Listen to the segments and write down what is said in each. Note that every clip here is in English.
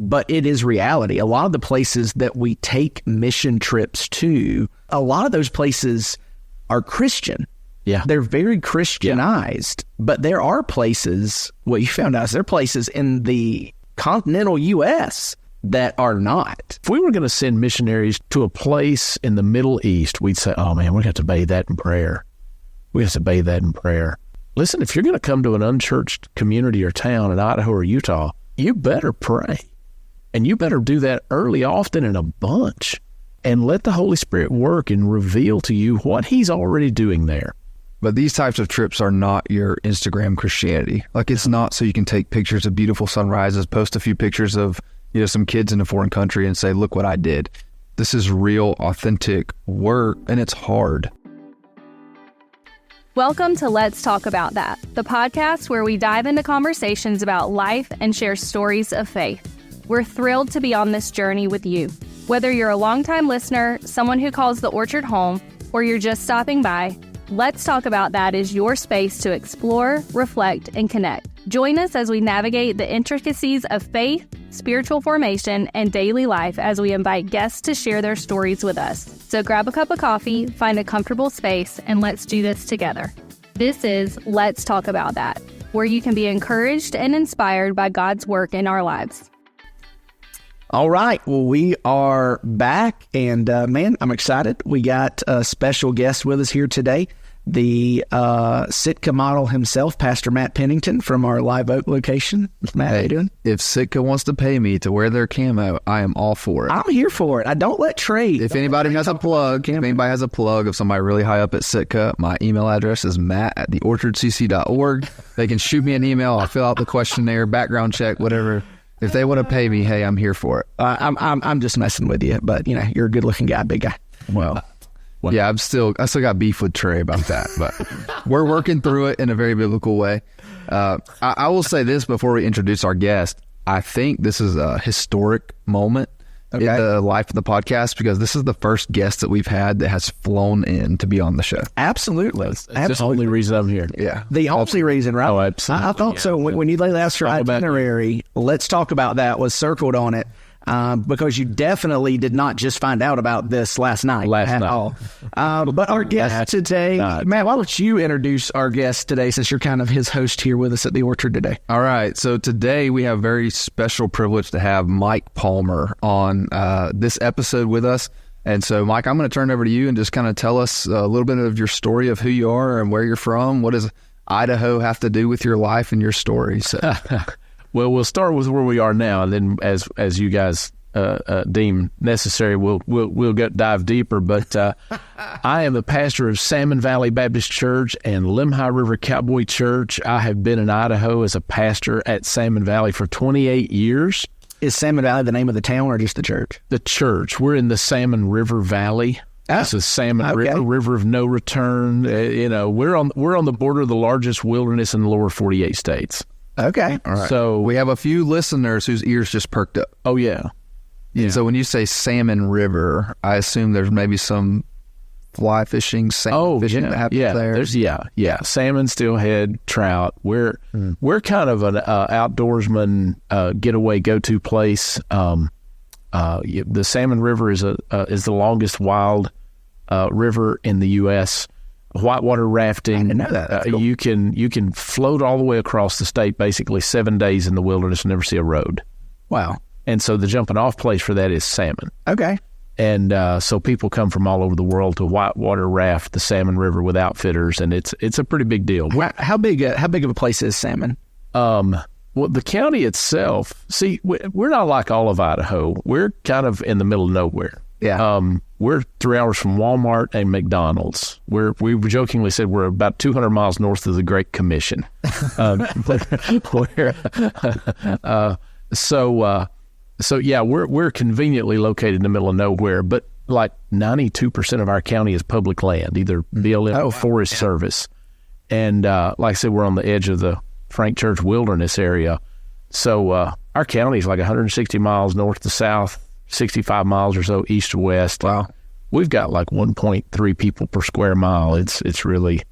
but it is reality. A lot of the places that we take mission trips to, a lot of those places are Christian. Yeah. They're very Christianized, but there are places, what you found out is there are places in the continental U.S. that are not. If we were going to send missionaries to a place in the Middle East, we'd say, oh man, we have to bathe that in prayer. We have to bathe that in prayer. Listen, if you're going to come to an unchurched community or town in Idaho or Utah, you better pray. And you better do that early, often, in a bunch. And let the Holy Spirit work and reveal to you what he's already doing there. But these types of trips are not your Instagram Christianity. Like, it's not so you can take pictures of beautiful sunrises, post a few pictures of, some kids in a foreign country and say, look what I did. This is real, authentic work, and it's hard. Welcome to Let's Talk About That, the podcast where we dive into conversations about life and share stories of faith. We're thrilled to be on this journey with you. Whether you're a longtime listener, someone who calls the Orchard home, or you're just stopping by, Let's Talk About That is your space to explore, reflect, and connect. Join us as we navigate the intricacies of faith, spiritual formation, and daily life as we invite guests to share their stories with us. So grab a cup of coffee, find a comfortable space, and let's do this together. This is Let's Talk About That, where you can be encouraged and inspired by God's work in our lives. All right. Well, we are back, and man, I'm excited. We got a special guest with us here today, the Sitka model himself, Pastor Matt Pennington from our Live Oak location. Matt, how you doing? If Sitka wants to pay me to wear their camo, I am all for it. I'm here for it. I don't let trade. If anybody has a plug of somebody really high up at Sitka, my email address is matt@theorchardcc.org. They can shoot me an email. I'll fill out the questionnaire, background check, whatever. If they want to pay me, hey, I'm here for it. I'm just messing with you, but you're a good looking guy, big guy. Well, yeah, I still got beef with Trey about that, but we're working through it in a very biblical way. I will say this before we introduce our guest. I think this is a historic moment in the life of the podcast, because this is the first guest that we've had that has flown in to be on the show. Absolutely. It's the only reason I'm here. Yeah. The only reason, right? Oh, absolutely. I thought so. When you laid out your itinerary, Let's Talk About That was circled on it. Because you definitely did not just find out about this last night. All. But our guest today, Matt, why don't you introduce our guest today, since you're kind of his host here with us at the Orchard today? All right. So today we have a very special privilege to have Mike Palmer on this episode with us. And so, Mike, I'm going to turn it over to you and just kind of tell us a little bit of your story of who you are and where you're from. What does Idaho have to do with your life and your story? So. Well, we'll start with where we are now, and then as you guys deem necessary, we'll dive deeper. But I am the pastor of Salmon Valley Baptist Church and Lemhi River Cowboy Church. I have been in Idaho as a pastor at Salmon Valley for 28 years. Is Salmon Valley the name of the town or just the church? The church. We're in the Salmon River Valley. It's a Salmon River of no return. We're on the border of the largest wilderness in the lower 48 states. Okay. All right. So we have a few listeners whose ears just perked up. Oh, yeah. So when you say Salmon River, I assume there's maybe some fly fishing, salmon fishing that happens there. There's salmon, steelhead, trout. We're kind of an outdoorsman getaway go-to place. The Salmon River is the longest wild river in the U.S. Whitewater rafting. I didn't know that. Cool. You can float all the way across the state, basically 7 days in the wilderness and never see a road. Wow. And so the jumping off place for that is Salmon. Okay. And so people come from all over the world to whitewater raft the Salmon River with outfitters, and it's a pretty big deal. How big of a place is Salmon? Well, the county itself, see, we're not like all of Idaho. We're kind of in the middle of nowhere. Yeah. We're 3 hours from Walmart and McDonald's. We jokingly said we're about 200 miles north of the Great Commission. We're conveniently located in the middle of nowhere, but like 92% of our county is public land, either BLM or Forest Service. And like I said, we're on the edge of the Frank Church Wilderness area. So our county is like 160 miles north to south, 65 miles or so east to west. Wow. We've got like 1.3 people per square mile. It's really,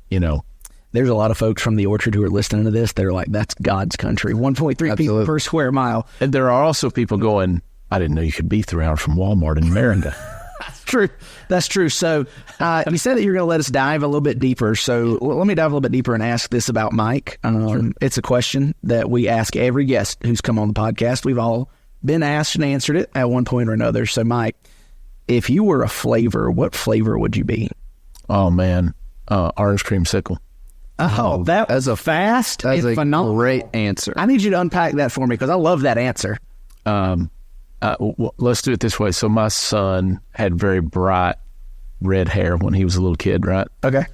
there's a lot of folks from the Orchard who are listening to this. They're like, that's God's country. 1.3 people per square mile. And there are also people going, I didn't know you could be 3 hours from Walmart in Merida. True. That's true. So you said that you're going to let us dive a little bit deeper. So let me dive a little bit deeper and ask this about Mike. Sure. It's a question that we ask every guest who's come on the podcast. We've all been asked and answered it at one point or another. So Mike, if you were a flavor, what flavor would you be? Oh, man. Orange creamsicle. Oh, that was fast. That's a phenomenal. Great answer. I need you to unpack that for me because I love that answer. Let's do it this way. So my son had very bright red hair when he was a little kid, right? Okay.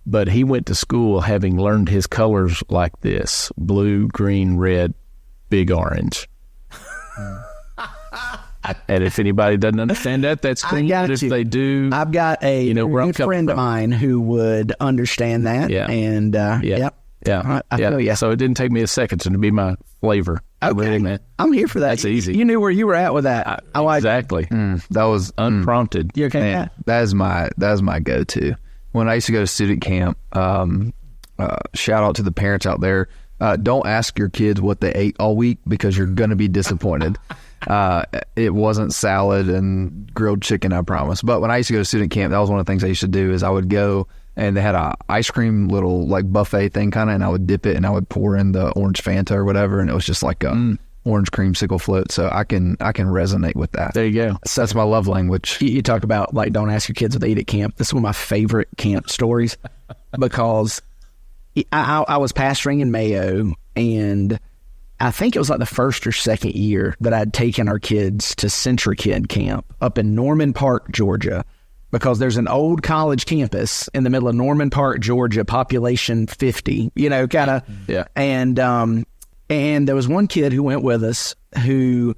But he went to school having learned his colors like this: blue, green, red, big orange. And if anybody doesn't understand that, that's cool. But if they do, I've got a good friend of mine who would understand that. Yeah. And yep. Yeah. I feel you. So it didn't take me a second to be my flavor. Okay. Man. I'm here for that. That's easy. You knew where you were at with that. Exactly. That was unprompted. You okay? Man, that is my go-to. When I used to go to student camp, shout out to the parents out there. Don't ask your kids what they ate all week because you're going to be disappointed. It wasn't salad and grilled chicken, I promise. But when I used to go to student camp, that was one of the things I used to do is I would go and they had a ice cream little like buffet thing kind of, and I would dip it and I would pour in the orange Fanta or whatever, and it was just like a orange creamsicle float. So I can resonate with that. There you go. So that's my love language. You talk about like don't ask your kids what they eat at camp. This is one of my favorite camp stories because I was pastoring in Mayo, and I think it was like the first or second year that I'd taken our kids to Century Kid Camp up in Norman Park, Georgia, because there's an old college campus in the middle of Norman Park, Georgia, population 50, kind of. Yeah. And there was one kid who went with us who,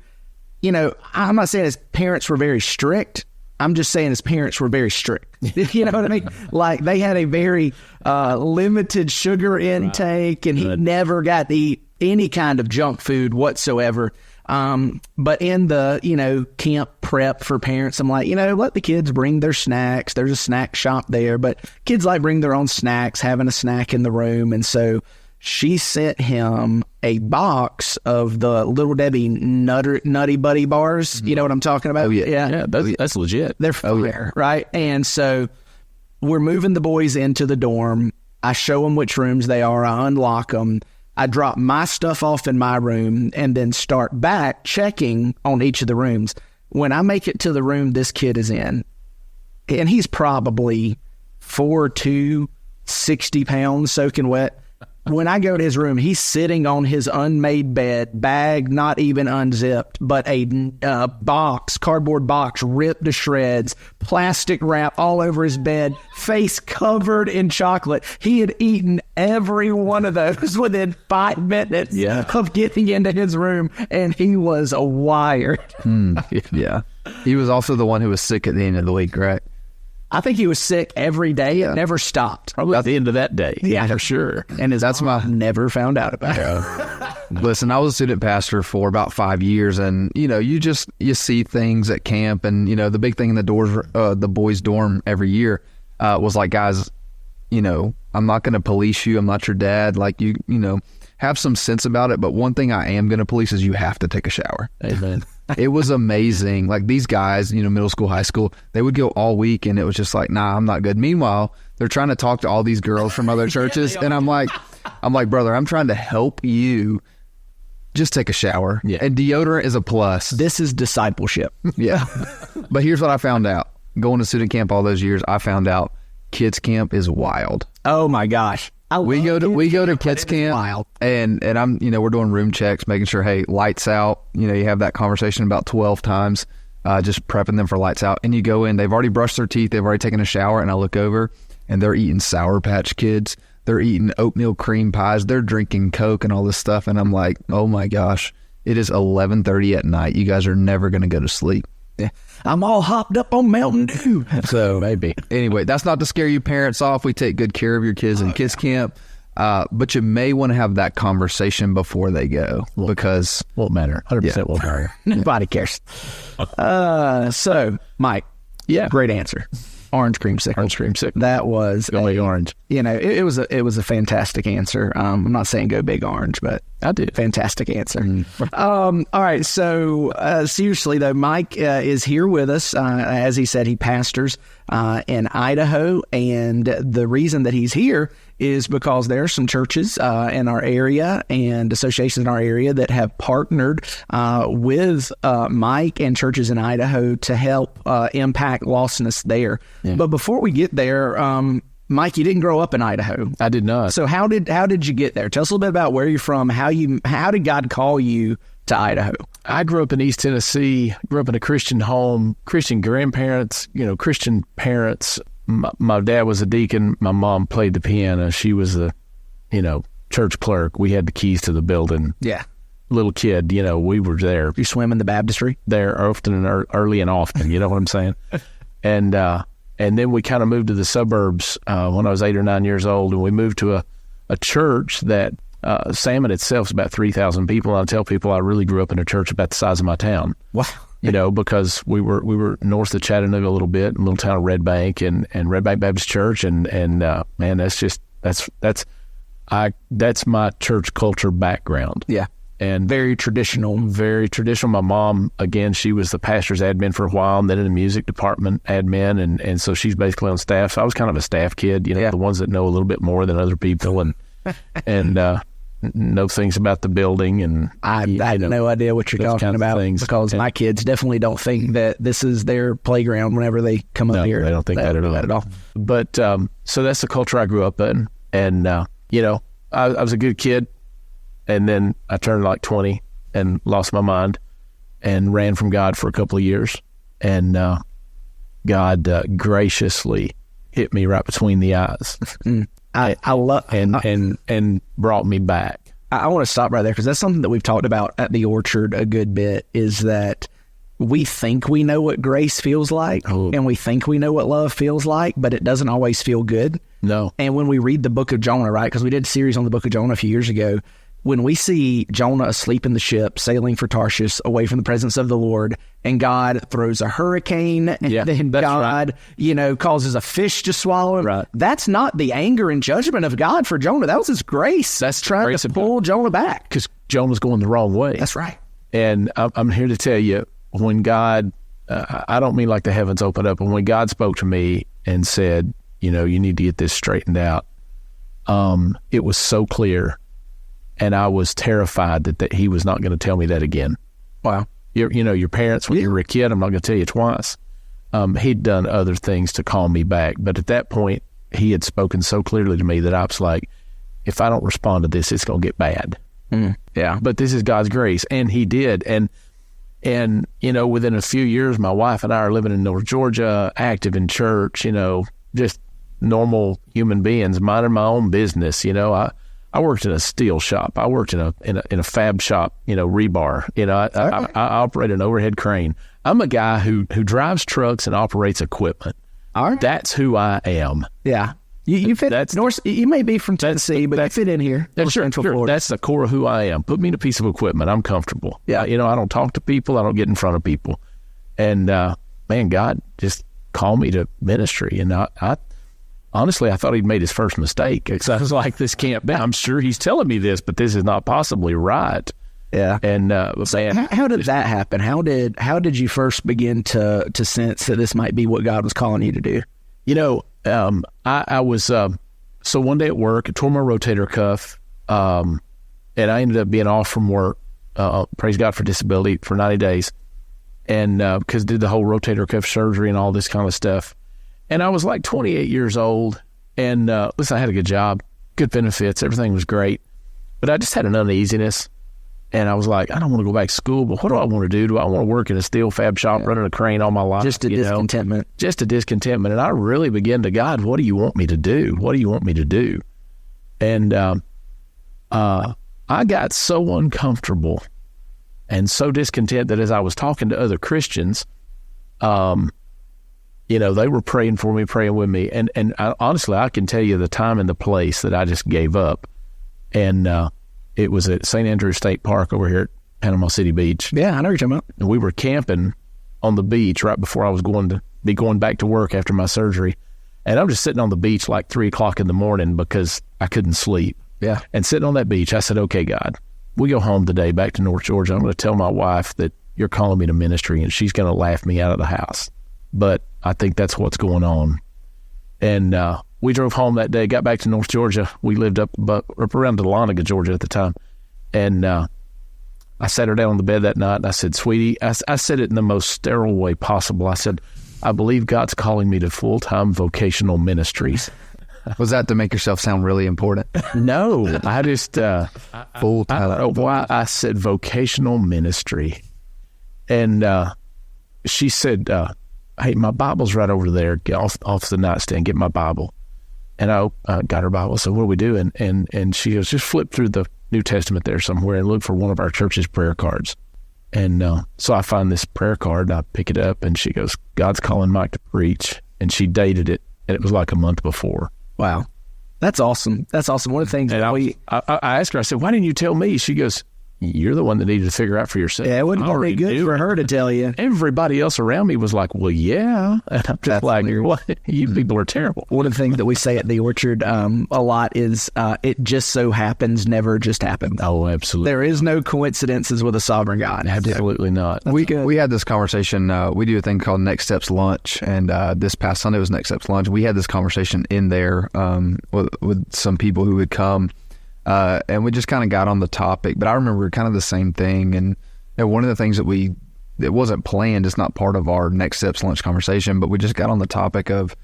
I'm not saying his parents were very strict. I'm just saying his parents were very strict. You know what I mean? Like they had a very limited sugar intake, and he never got to eat any kind of junk food whatsoever. But in the, camp prep for parents, I'm like, let the kids bring their snacks. There's a snack shop there, but kids like bring their own snacks, having a snack in the room. And so she sent him a box of the Little Debbie Nutty Buddy bars. You know what I'm talking about? Oh, yeah. Yeah, that's legit. They're fire, right? And so we're moving the boys into the dorm. I show them which rooms they are. I unlock them. I drop my stuff off in my room and then start back checking on each of the rooms. When I make it to the room this kid is in, and he's probably 4'2", 60 pounds soaking wet. When I go to his room, he's sitting on his unmade bed, bag not even unzipped, but a cardboard box ripped to shreds, plastic wrap all over his bed, face covered in chocolate. He had eaten every one of those within 5 minutes of getting into his room, and he was wired. Yeah. He was also the one who was sick at the end of the week, right? I think he was sick every day. It never stopped. Probably at the end of that day. Yeah, for sure. And that's mom never found out about it. Listen, I was a student pastor for about 5 years, and you see things at camp, and the big thing in the boys' dorm every year was like, guys, I'm not going to police you. I'm not your dad. Like you have some sense about it. But one thing I am going to police is you have to take a shower. Amen. It was amazing. Like these guys, middle school, high school, they would go all week, and it was just like, nah, I'm not good. Meanwhile, they're trying to talk to all these girls from other churches, and I'm like, brother, I'm trying to help you. Just take a shower. Yeah. And deodorant is a plus. This is discipleship. Yeah. But here's what I found out. Going to student camp all those years, I found out kids camp is wild. Oh my gosh. We go to kids camp, and I'm we're doing room checks, making sure, hey, lights out. You have that conversation about 12 times, just prepping them for lights out. And you go in, they've already brushed their teeth, they've already taken a shower, and I look over, and they're eating Sour Patch Kids, they're eating oatmeal cream pies, they're drinking Coke and all this stuff, and I'm like, oh my gosh, it is 11:30 at night. You guys are never going to go to sleep. Yeah. I'm all hopped up on Mountain Dew. So maybe. Anyway, that's not to scare you parents off. We take good care of your kids in kids camp. But you may want to have that conversation before they go because won't matter. 100% won't matter. Nobody cares. So Mike, great answer. Orange creamsicle. Orange creamsicle. That was Go Big Orange. It was a fantastic answer. I'm not saying go Big Orange, but I did. Fantastic answer. All right. So seriously though, Mike is here with us. As he said, he pastors in Idaho, and the reason that he's here is because there are some churches in our area and associations in our area that have partnered with Mike and churches in Idaho to help impact lostness there. Yeah. But before we get there, Mike, you didn't grow up in Idaho. I did not. So how did you get there? Tell us a little bit about where you're from. How did God call you to Idaho? I grew up in East Tennessee. Grew up in a Christian home, Christian grandparents. Christian parents. My dad was a deacon. My mom played the piano. She was a, church clerk. We had the keys to the building. Yeah. Little kid, we were there. You swim in the baptistry? There often and early and often. You know what I'm saying? And then we kind of moved to the suburbs when I was 8 or 9 years old, and we moved to a church that Salmon itself is about 3,000 people. And I tell people I really grew up in a church about the size of my town. Wow. Because we were north of Chattanooga a little bit, in a little town of Red Bank and Red Bank Baptist Church, and man, that's my church culture background. Yeah. And very traditional. My mom, again, she was the pastor's admin for a while, and then in the music department admin, and so she's basically on staff. So I was kind of a staff kid, the ones that know a little bit more than other people, and know things about the building. And I had no idea what you're talking about, because my kids definitely don't think that this is their playground whenever they come up here. They don't think that at all. But so that's the culture I grew up in, and I was a good kid. And then I turned like 20 and lost my mind and ran from God for a couple of years. And God graciously hit me right between the eyes. I love and brought me back. I want to stop right there, because that's something that we've talked about at the Orchard a good bit, is that we think we know what grace feels like, and we think we know what love feels like, but it doesn't always feel good. No. And when we read the book of Jonah, right, because we did a series on the book of Jonah a few years ago, when we see Jonah asleep in the ship, sailing for Tarshish, away from the presence of the Lord, and God throws a hurricane, and then God, causes a fish to swallow him. Right. That's not the anger and judgment of God for Jonah. That was his grace. That's trying to pull Jonah back. Because Jonah's going the wrong way. That's right. And I'm here to tell you, when God, I don't mean like the heavens opened up, but when God spoke to me and said, you need to get this straightened out, it was so clear. And I was terrified that he was not going to tell me that again. Wow. Your parents, when you were a kid, I'm not going to tell you twice. He'd done other things to call me back. But at that point, he had spoken so clearly to me that I was like, if I don't respond to this, it's going to get bad. Yeah. But this is God's grace. And he did. And within a few years, my wife and I are living in North Georgia, active in church, just normal human beings, minding my own business. I worked in a steel shop. I worked in a fab shop, rebar. I operate an overhead crane. I'm a guy who drives trucks and operates equipment. All right. That's who I am. Yeah. You fit North. You may be from Tennessee, but you fit in here. That's Central Florida. That's the core of who I am. Put me in a piece of equipment. I'm comfortable. Yeah. I don't talk to people. I don't get in front of people. And man, God just called me to ministry, and I honestly, I thought he'd made his first mistake, because I was like, this can't be. I'm sure he's telling me this, but this is not possibly right. Yeah. And how did that happen? How did you first begin to sense that this might be what God was calling you to do? I was so one day at work, I tore my rotator cuff, and I ended up being off from work. Praise God for disability for 90 days, and because did the whole rotator cuff surgery and all this kind of stuff. And I was like 28 years old, and listen, I had a good job, good benefits, everything was great, but I just had an uneasiness, and I was like, I don't want to go back to school, but what do I want to do? Do I want to work in a steel fab shop, running a crane all my life? Just a discontentment. Just a discontentment, and I really began to, God, what do you want me to do? What do you want me to do? And I got so uncomfortable and so discontent that as I was talking to other Christians, they were praying for me, praying with me. And honestly, I can tell you the time and the place that I just gave up. And it was at St. Andrews State Park over here at Panama City Beach. Yeah, I know what you're talking about. And we were camping on the beach right before I was going be going back to work after my surgery. And I'm just sitting on the beach like 3 o'clock in the morning because I couldn't sleep. Yeah. And sitting on that beach, I said, okay, God, we go home today back to North Georgia. I'm going to tell my wife that you're calling me to ministry, and she's going to laugh me out of the house. But I think that's what's going on. And we drove home that day, got back to North Georgia. We lived up around Dahlonega, Georgia at the time. And I sat her down on the bed that night, and I said, sweetie, I said it in the most sterile way possible. I said, I believe God's calling me to full-time vocational ministries. Was that to make yourself sound really important? No, I just full-time. I don't know why I said vocational ministry. And she said, hey, my Bible's right over there. Get off the nightstand, get my Bible. And I got her Bible. So what do we do? And she goes, just flip through the New Testament there somewhere and look for one of our church's prayer cards. And so I find this prayer card, and I pick it up, and she goes, God's calling Mike to preach. And she dated it, and it was like a month before. Wow. That's awesome. That's awesome. One of the things and I asked her, I said, why didn't you tell me? She goes, you're the one that needed to figure out for yourself. Yeah, it wouldn't be good for her to tell you. Everybody else around me was like, well, yeah. And I'm just like, what? You people are terrible. One of the things that we say at the Orchard a lot is it just so happens never just happened. Oh, absolutely. There is no coincidences with a sovereign God. Absolutely not. We had this conversation. We do a thing called Next Steps Lunch, and this past Sunday was Next Steps Lunch. We had this conversation in there with some people who would come. And we just kind of got on the topic, but I remember kind of the same thing. And one of the things that it wasn't planned, it's not part of our Next Steps Lunch conversation, but we just got on the topic of,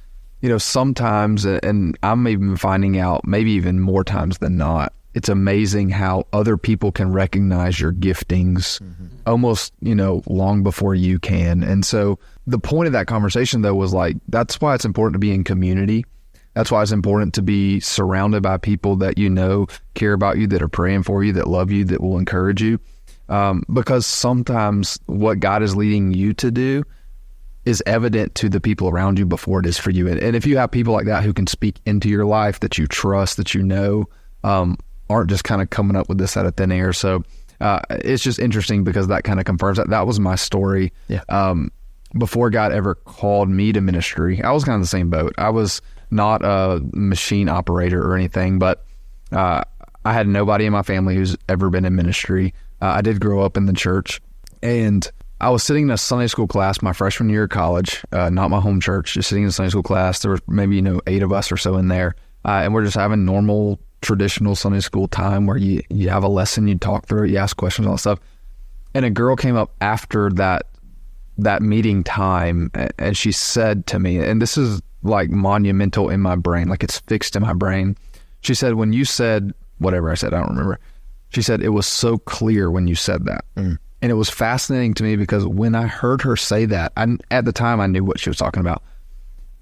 sometimes, and I'm even finding out maybe even more times than not, it's amazing how other people can recognize your giftings almost, long before you can. And so the point of that conversation, though, was like, that's why it's important to be in community. That's why it's important to be surrounded by people that care about you, that are praying for you, that love you, that will encourage you. Because sometimes what God is leading you to do is evident to the people around you before it is for you. And if you have people like that who can speak into your life, that you trust, that aren't just kind of coming up with this out of thin air. So it's just interesting because that kind of confirms that. That was my story. Yeah. Before God ever called me to ministry, I was kind of in the same boat. I was not a machine operator or anything, but I had nobody in my family who's ever been in ministry. I did grow up in the church, and I was sitting in a Sunday school class my freshman year of college, not my home church, just sitting in a Sunday school class. There was maybe 8 of us or so in there, and we're just having normal, traditional Sunday school time where you have a lesson, you talk through it, you ask questions, all that stuff. And a girl came up after that meeting time, and she said to me, and this is like monumental in my brain, like it's fixed in my brain. She said, when you said whatever I said, I don't remember. She said, it was so clear when you said that. And it was fascinating to me because when I heard her say that, at the time I knew what she was talking about.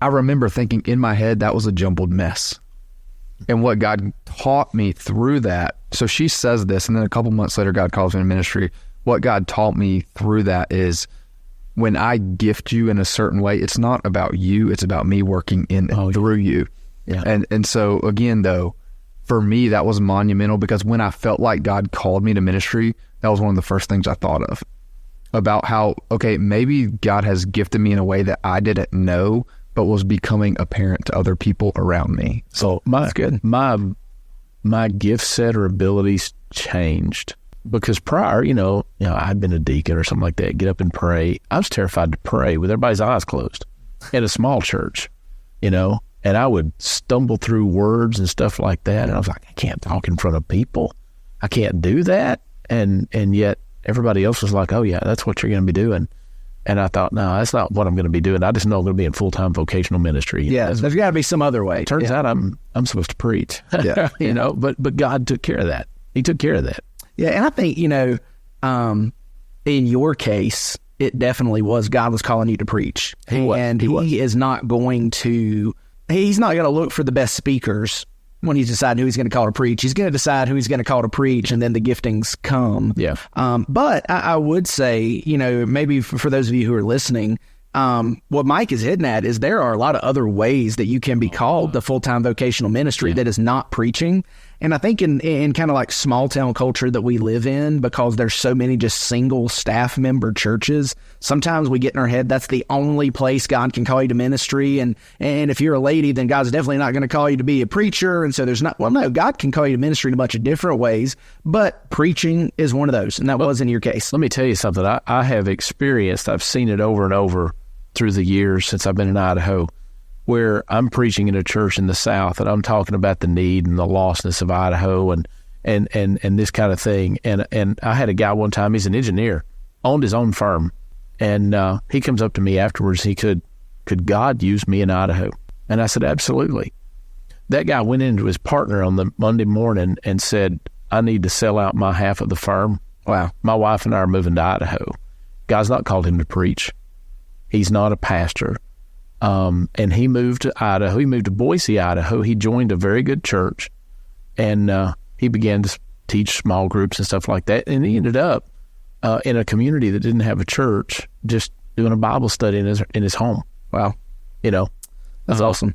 I remember thinking in my head, that was a jumbled mess. And what God taught me through that, so she says this, and then a couple months later, God calls me to ministry. What God taught me through that is, when I gift you in a certain way, it's not about you, it's about me working in and through you. Yeah. And so again, though, for me, that was monumental because when I felt like God called me to ministry, that was one of the first things I thought of. About how, okay, maybe God has gifted me in a way that I didn't know, but was becoming apparent to other people around me. So that's good. My gift set or abilities changed. Because prior, I'd been a deacon or something like that, get up and pray. I was terrified to pray with everybody's eyes closed in a small church, and I would stumble through words and stuff like that. And I was like, I can't talk in front of people. I can't do that. And yet everybody else was like, oh yeah, that's what you're going to be doing. And I thought, no, that's not what I'm going to be doing. I just know I'm going to be in full-time vocational ministry. Yeah, there's got to be some other way. Turns out I'm supposed to preach, but God took care of that. He took care of that. Yeah, and I think, in your case, it definitely was God was calling you to preach. He's not going to look for the best speakers when he's deciding who he's going to call to preach. He's going to decide who he's going to call to preach, and then the giftings come. Yeah. But I would say, maybe for those of you who are listening, what Mike is hitting at is there are a lot of other ways that you can be called to full-time vocational ministry that is not preaching. And I think in kind of like small town culture that we live in, because there's so many just single staff member churches, sometimes we get in our head that's the only place God can call you to ministry. And if you're a lady, then God's definitely not going to call you to be a preacher. And so no, God can call you to ministry in a bunch of different ways, but preaching is one of those. And that was in your case. Let me tell you something I have experienced. I've seen it over and over through the years since I've been in Idaho, where I'm preaching in a church in the South and I'm talking about the need and the lostness of Idaho and this kind of thing. And I had a guy one time, he's an engineer, owned his own firm. And he comes up to me afterwards. He could God use me in Idaho? And I said, absolutely. That guy went into his partner on the Monday morning and said, I need to sell out my half of the firm. Wow. My wife and I are moving to Idaho. God's not called him to preach. He's not a pastor. And he moved to Idaho. He moved to Boise, Idaho. He joined a very good church, and he began to teach small groups and stuff like that. And he ended up in a community that didn't have a church, just doing a Bible study in his home. Wow. That's awesome.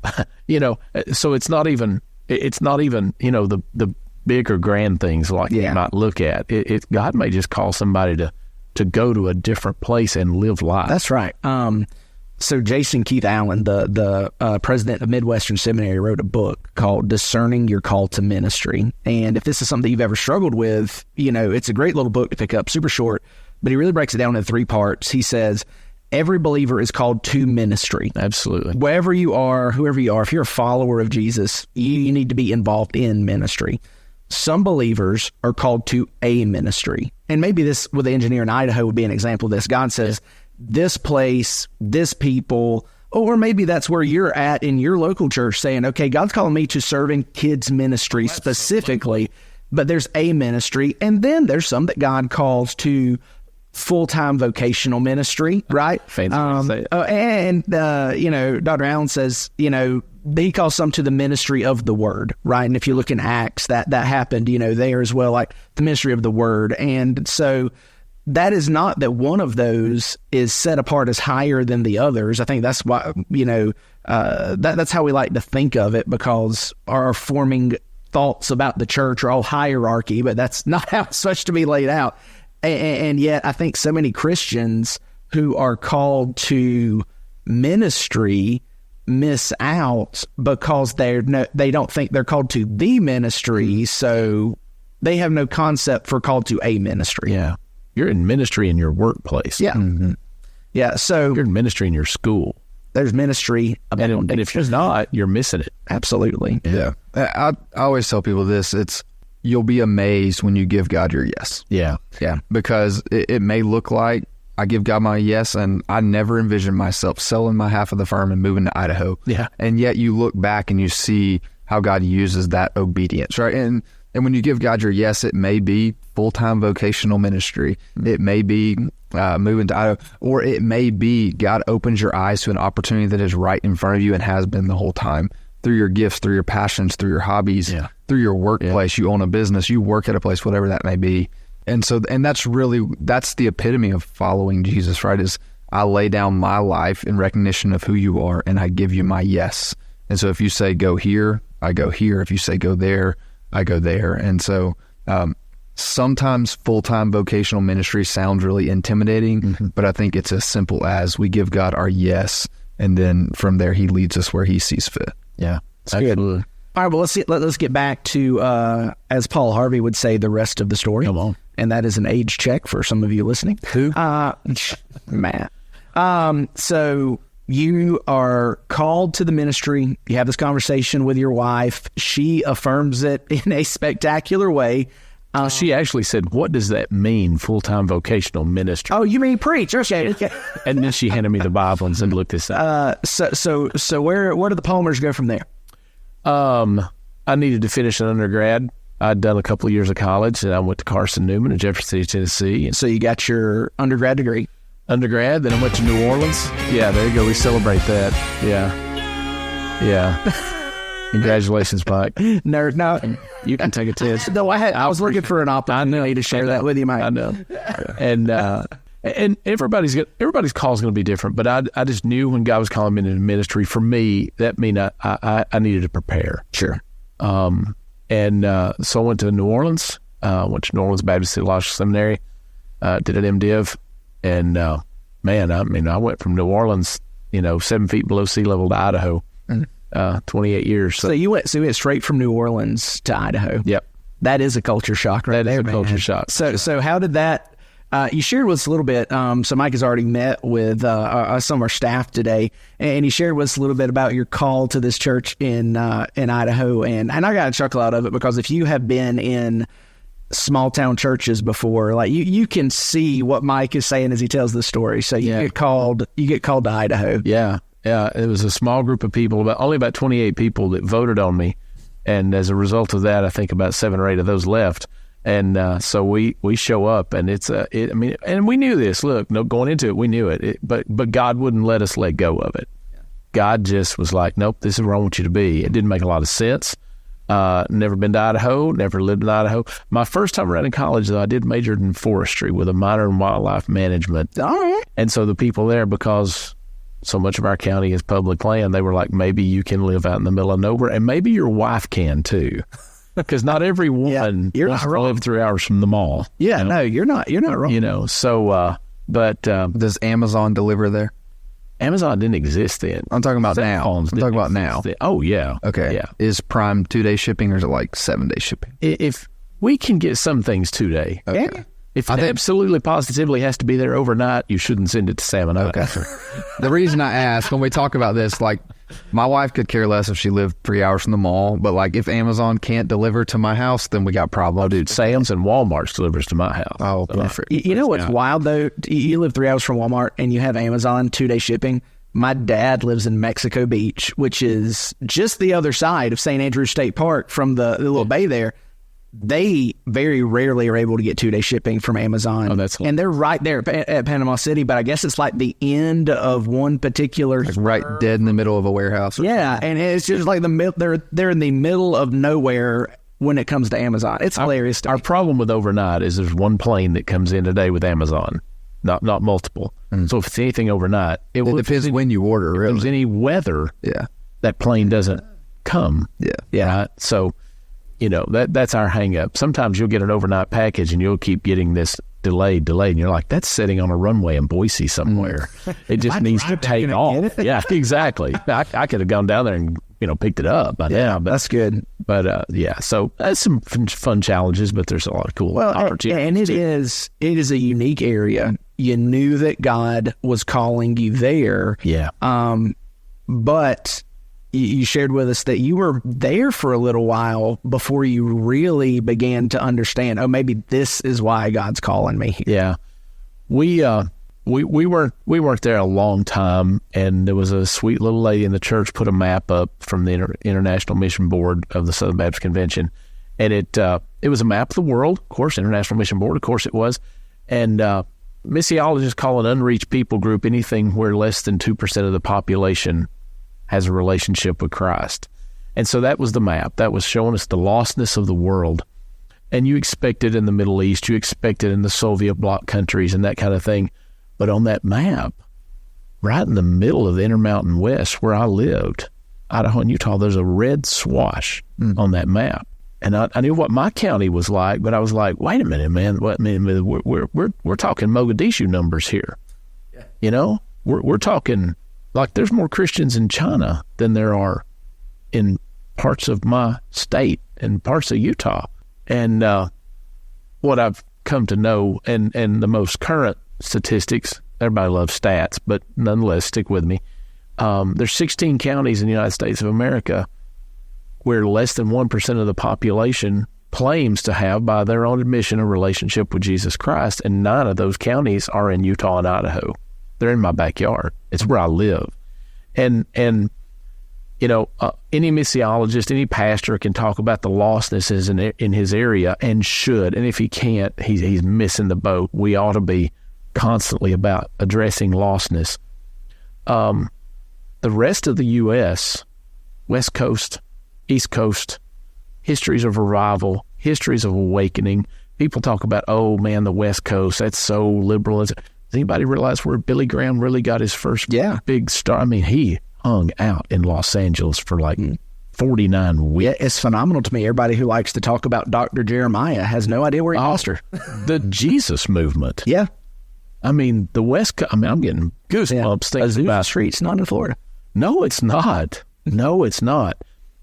So it's not even the big or grand things like you might look at. God may just call somebody to go to a different place and live life. That's right. So Jason Keith Allen, the president of Midwestern Seminary, wrote a book called Discerning Your Call to Ministry. And if this is something you've ever struggled with, it's a great little book to pick up, super short, but he really breaks it down into 3 parts. He says, every believer is called to ministry. Absolutely. Wherever you are, whoever you are, if you're a follower of Jesus, you need to be involved in ministry. Some believers are called to a ministry. And maybe this with the engineer in Idaho would be an example of this. God says, this place, this people, or maybe that's where you're at in your local church saying, okay, God's calling me to serve in kids ministry specifically, but there's a ministry. And then there's some that God calls to full-time vocational ministry, right? Dr. Allen says, he calls some to the ministry of the word, right? And if you look in Acts, that happened, there as well, like the ministry of the word. And so that is not that one of those is set apart as higher than the others. I think that's why, that's how we like to think of it, because our forming thoughts about the church are all hierarchy, but that's not how it's supposed to be laid out. And yet I think so many Christians who are called to ministry miss out because they don't think they're called to the ministry, so they have no concept for called to a ministry. Yeah. You're in ministry in your workplace. Yeah. Mm-hmm. Yeah. So you're in ministry in your school. There's ministry. And if you're not, you're missing it. Absolutely. Yeah. I always tell people this. You'll be amazed when you give God your yes. Yeah. Yeah. Because it may look like I give God my yes, and I never envisioned myself selling my half of the firm and moving to Idaho. Yeah. And yet you look back and you see how God uses that obedience, right? And when you give God your yes, it may be full-time vocational ministry. It may be moving to Idaho, or it may be God opens your eyes to an opportunity that is right in front of you and has been the whole time, through your gifts, through your passions, through your hobbies, through your workplace. You own a business, you work at a place, whatever that may be. And that's the epitome of following Jesus, right? Is I lay down my life in recognition of who you are, and I give you my yes. And so if you say go here, I go here. If you say go there, I go there. And so sometimes full-time vocational ministry sounds really intimidating, but I think it's as simple as we give God our yes, and then from there he leads us where he sees fit. Yeah, absolutely. All right, well, let's get back to, as Paul Harvey would say, the rest of the story. Come on. And that is an age check for some of you listening. Who? Matt. So you are called to the ministry. You have this conversation with your wife. She affirms it in a spectacular way. She actually said, what does that mean, full-time vocational ministry? Oh, you mean preach? Okay. And then she handed me the Bible and said, look this up. So where do the Palmers go from there? I needed to finish an undergrad. I'd done a couple of years of college, and I went to Carson Newman in Jefferson City, Tennessee. And so you got your undergrad degree? Undergrad, then I went to New Orleans. Yeah, there you go. We celebrate that. Yeah. Congratulations, Mike. Nerd, no. You can take a test. No, I was looking for an opportunity to share that with you, Mike. I know. And everybody's call is going to be different, but I just knew when God was calling me into ministry, for me, that meant I needed to prepare. Sure. And so I went to New Orleans, went to New Orleans Baptist Theological Seminary, did an MDiv, and I went from New Orleans, 7 feet below sea level to Idaho, 28 years. So you went straight from New Orleans to Idaho. Yep. That is a culture shock right there, man. Culture shock. So how did that, you shared with us a little bit, so Mike has already met with some of our staff today, and he shared with us a little bit about your call to this church in Idaho, and I got a chuckle out of it because if you have been in small town churches before, like you can see what Mike is saying as he tells the story. So you get called to Idaho. Yeah. It was a small group of people, only about 28 people that voted on me. And as a result of that, I think about 7 or 8 of those left. And so we show up, and and we knew this. Look, going into it, we knew it. But God wouldn't let us let go of it. Yeah. God just was like, nope, this is where I want you to be. It didn't make a lot of sense. Never been to Idaho, never lived in Idaho. My first time around in college, though, I did majored in forestry with a minor in wildlife management. All right. And so the people there, because so much of our county is public land, they were like, maybe you can live out in the middle of nowhere, and maybe your wife can too. Because not everyone wants to live 3 hours from the mall. Yeah, no, you're not wrong. But does Amazon deliver there? Amazon didn't exist then. I'm talking about now. I'm talking about now. Oh, yeah. Okay. Yeah. Is Prime 2-day shipping, or is it like 7-day shipping? If we can get some things 2-day. Okay. Yeah. If it absolutely positively has to be there overnight, you shouldn't send it to Salmon. Okay. The reason I ask, when we talk about this, like, my wife could care less if she lived 3 hours from the mall, but like if Amazon can't deliver to my house, then we got problems. Oh, dude, Sam's and Walmart's delivers to my house. Oh, perfect. You know what's wild though? You live 3 hours from Walmart and you have Amazon 2-day shipping. My dad lives in Mexico Beach, which is just the other side of St. Andrews State Park from the little bay there. They very rarely are able to get 2-day shipping from Amazon. Oh, that's hilarious. And they're right there at Panama City, but I guess it's like the end of one particular, like right dead in the middle of a warehouse. Yeah, and it's just like they're in the middle of nowhere when it comes to Amazon. It's hilarious. Our problem with overnight is there's one plane that comes in today with Amazon, not multiple. So if it's anything overnight, it depends when you order. Really, if there's any weather, that plane doesn't come. Yeah. Right? So. That's our hang up. Sometimes you'll get an overnight package and you'll keep getting this delayed, and you're like, that's sitting on a runway in Boise somewhere. It just needs to take off. Yeah, exactly. I could have gone down there and picked it up by now. But that's good. But so that's some fun challenges, but there's a lot of cool opportunities. And it is a unique area. You knew that God was calling you there. Yeah. But you shared with us that you were there for a little while before you really began to understand, maybe this is why God's calling me here. Yeah. We weren't there a long time, and there was a sweet little lady in the church put a map up from the International Mission Board of the Southern Baptist Convention, and it was a map of the world, of course, International Mission Board, of course it was, and missiologists call an unreached people group anything where less than 2% of the population has a relationship with Christ. And so that was the map. That was showing us the lostness of the world. And you expect it in the Middle East, you expect it in the Soviet bloc countries and that kind of thing. But on that map, right in the middle of the Intermountain West where I lived, Idaho and Utah, there's a red swash on that map. And I knew what my county was like, but I was like, wait a minute, man. We're talking Mogadishu numbers here. Yeah. We're talking... like there's more Christians in China than there are in parts of my state and parts of Utah. And what I've come to know, and the most current statistics, everybody loves stats, but nonetheless, stick with me. There's 16 counties in the United States of America where less than 1% of the population claims to have, by their own admission, a relationship with Jesus Christ, and 9 of those counties are in Utah and Idaho. They're in my backyard. It's where I live. And any missiologist, any pastor can talk about the lostnesses in his area, and should. And if he can't, he's missing the boat. We ought to be constantly about addressing lostness. The rest of the U.S., West Coast, East Coast, histories of revival, histories of awakening. People talk about, the West Coast, that's so liberal. Does anybody realize where Billy Graham really got his first big star? I mean, he hung out in Los Angeles for like 49 weeks. Yeah, it's phenomenal to me. Everybody who likes to talk about Dr. Jeremiah has no idea where he lost her. The Jesus movement. Yeah. I mean, the West Coast, I'm getting goosebumps thinking about Street's not in Florida. No, it's not. No, it's not.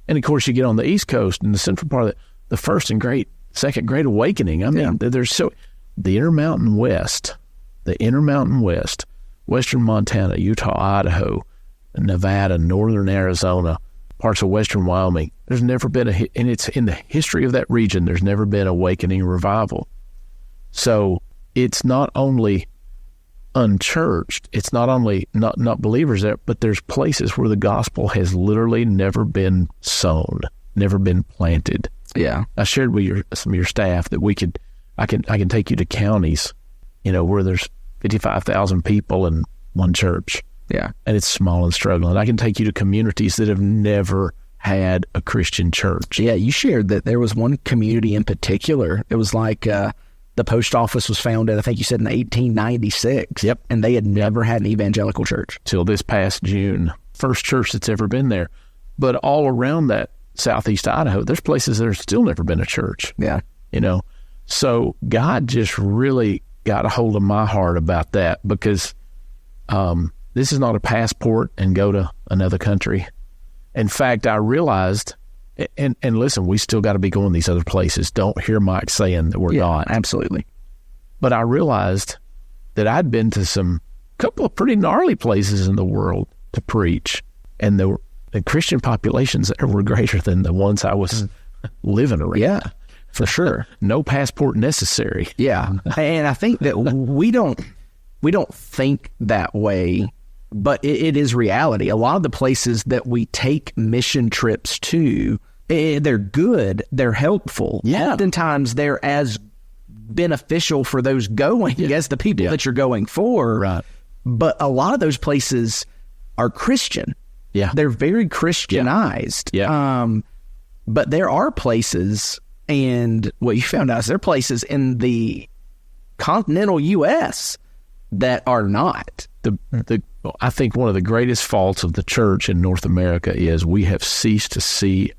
And of course, you get on the East Coast in the central part of the first and second Great Awakening. I mean, there's the Intermountain West, Western Montana, Utah-Idaho, Nevada, Northern Arizona, parts of Western Wyoming. There's never been and it's in the history of that region, there's never been awakening revival. So it's not only unchurched, it's not only not believers there, but there's places where the gospel has literally never been sown, never been planted. Yeah. I shared with some of your staff that I can take you to counties, where there's 55,000 people in one church. Yeah. And it's small and struggling. I can take you to communities that have never had a Christian church. Yeah, you shared that there was one community in particular. It was like the post office was founded, I think you said, in 1896. Yep. And they had never had an evangelical church. Till this past June. First church that's ever been there. But all around that southeast Idaho, there's places that have still never been a church. Yeah. So God just really got a hold of my heart about that, because this is not a passport and go to another country. In fact, I realized, and listen, we still got to be going these other places. Don't hear Mike saying that we're not. Absolutely. But I realized that I'd been to couple of pretty gnarly places in the world to preach, and the Christian populations there were greater than the ones I was living around. Yeah, for sure. No passport necessary. Yeah, and I think that we don't think that way, but it is reality. A lot of the places that we take mission trips to, they're good, they're helpful. Yeah. Oftentimes they're as beneficial for those going as the people that you're going for. Right. But a lot of those places are Christian. Yeah. They're very Christianized. Yeah. But there are places, and what you found out is there are places in the continental U.S. that are not. I think one of the greatest faults of the church in North America is we have ceased to see.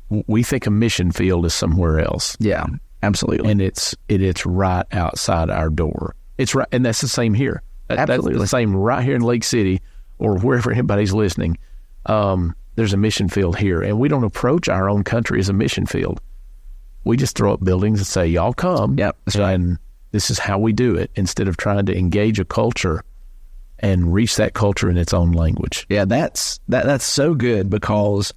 We think a mission field is somewhere else. Yeah, absolutely. And it's right outside our door. It's right, and that's the same here. Absolutely. That's the same right here in Lake City or wherever anybody's listening. There's a mission field here, and we don't approach our own country as a mission field. We just throw up buildings and say, "Y'all come." Yep. And this is how we do it, instead of trying to engage a culture and reach that culture in its own language. Yeah, that's so good, because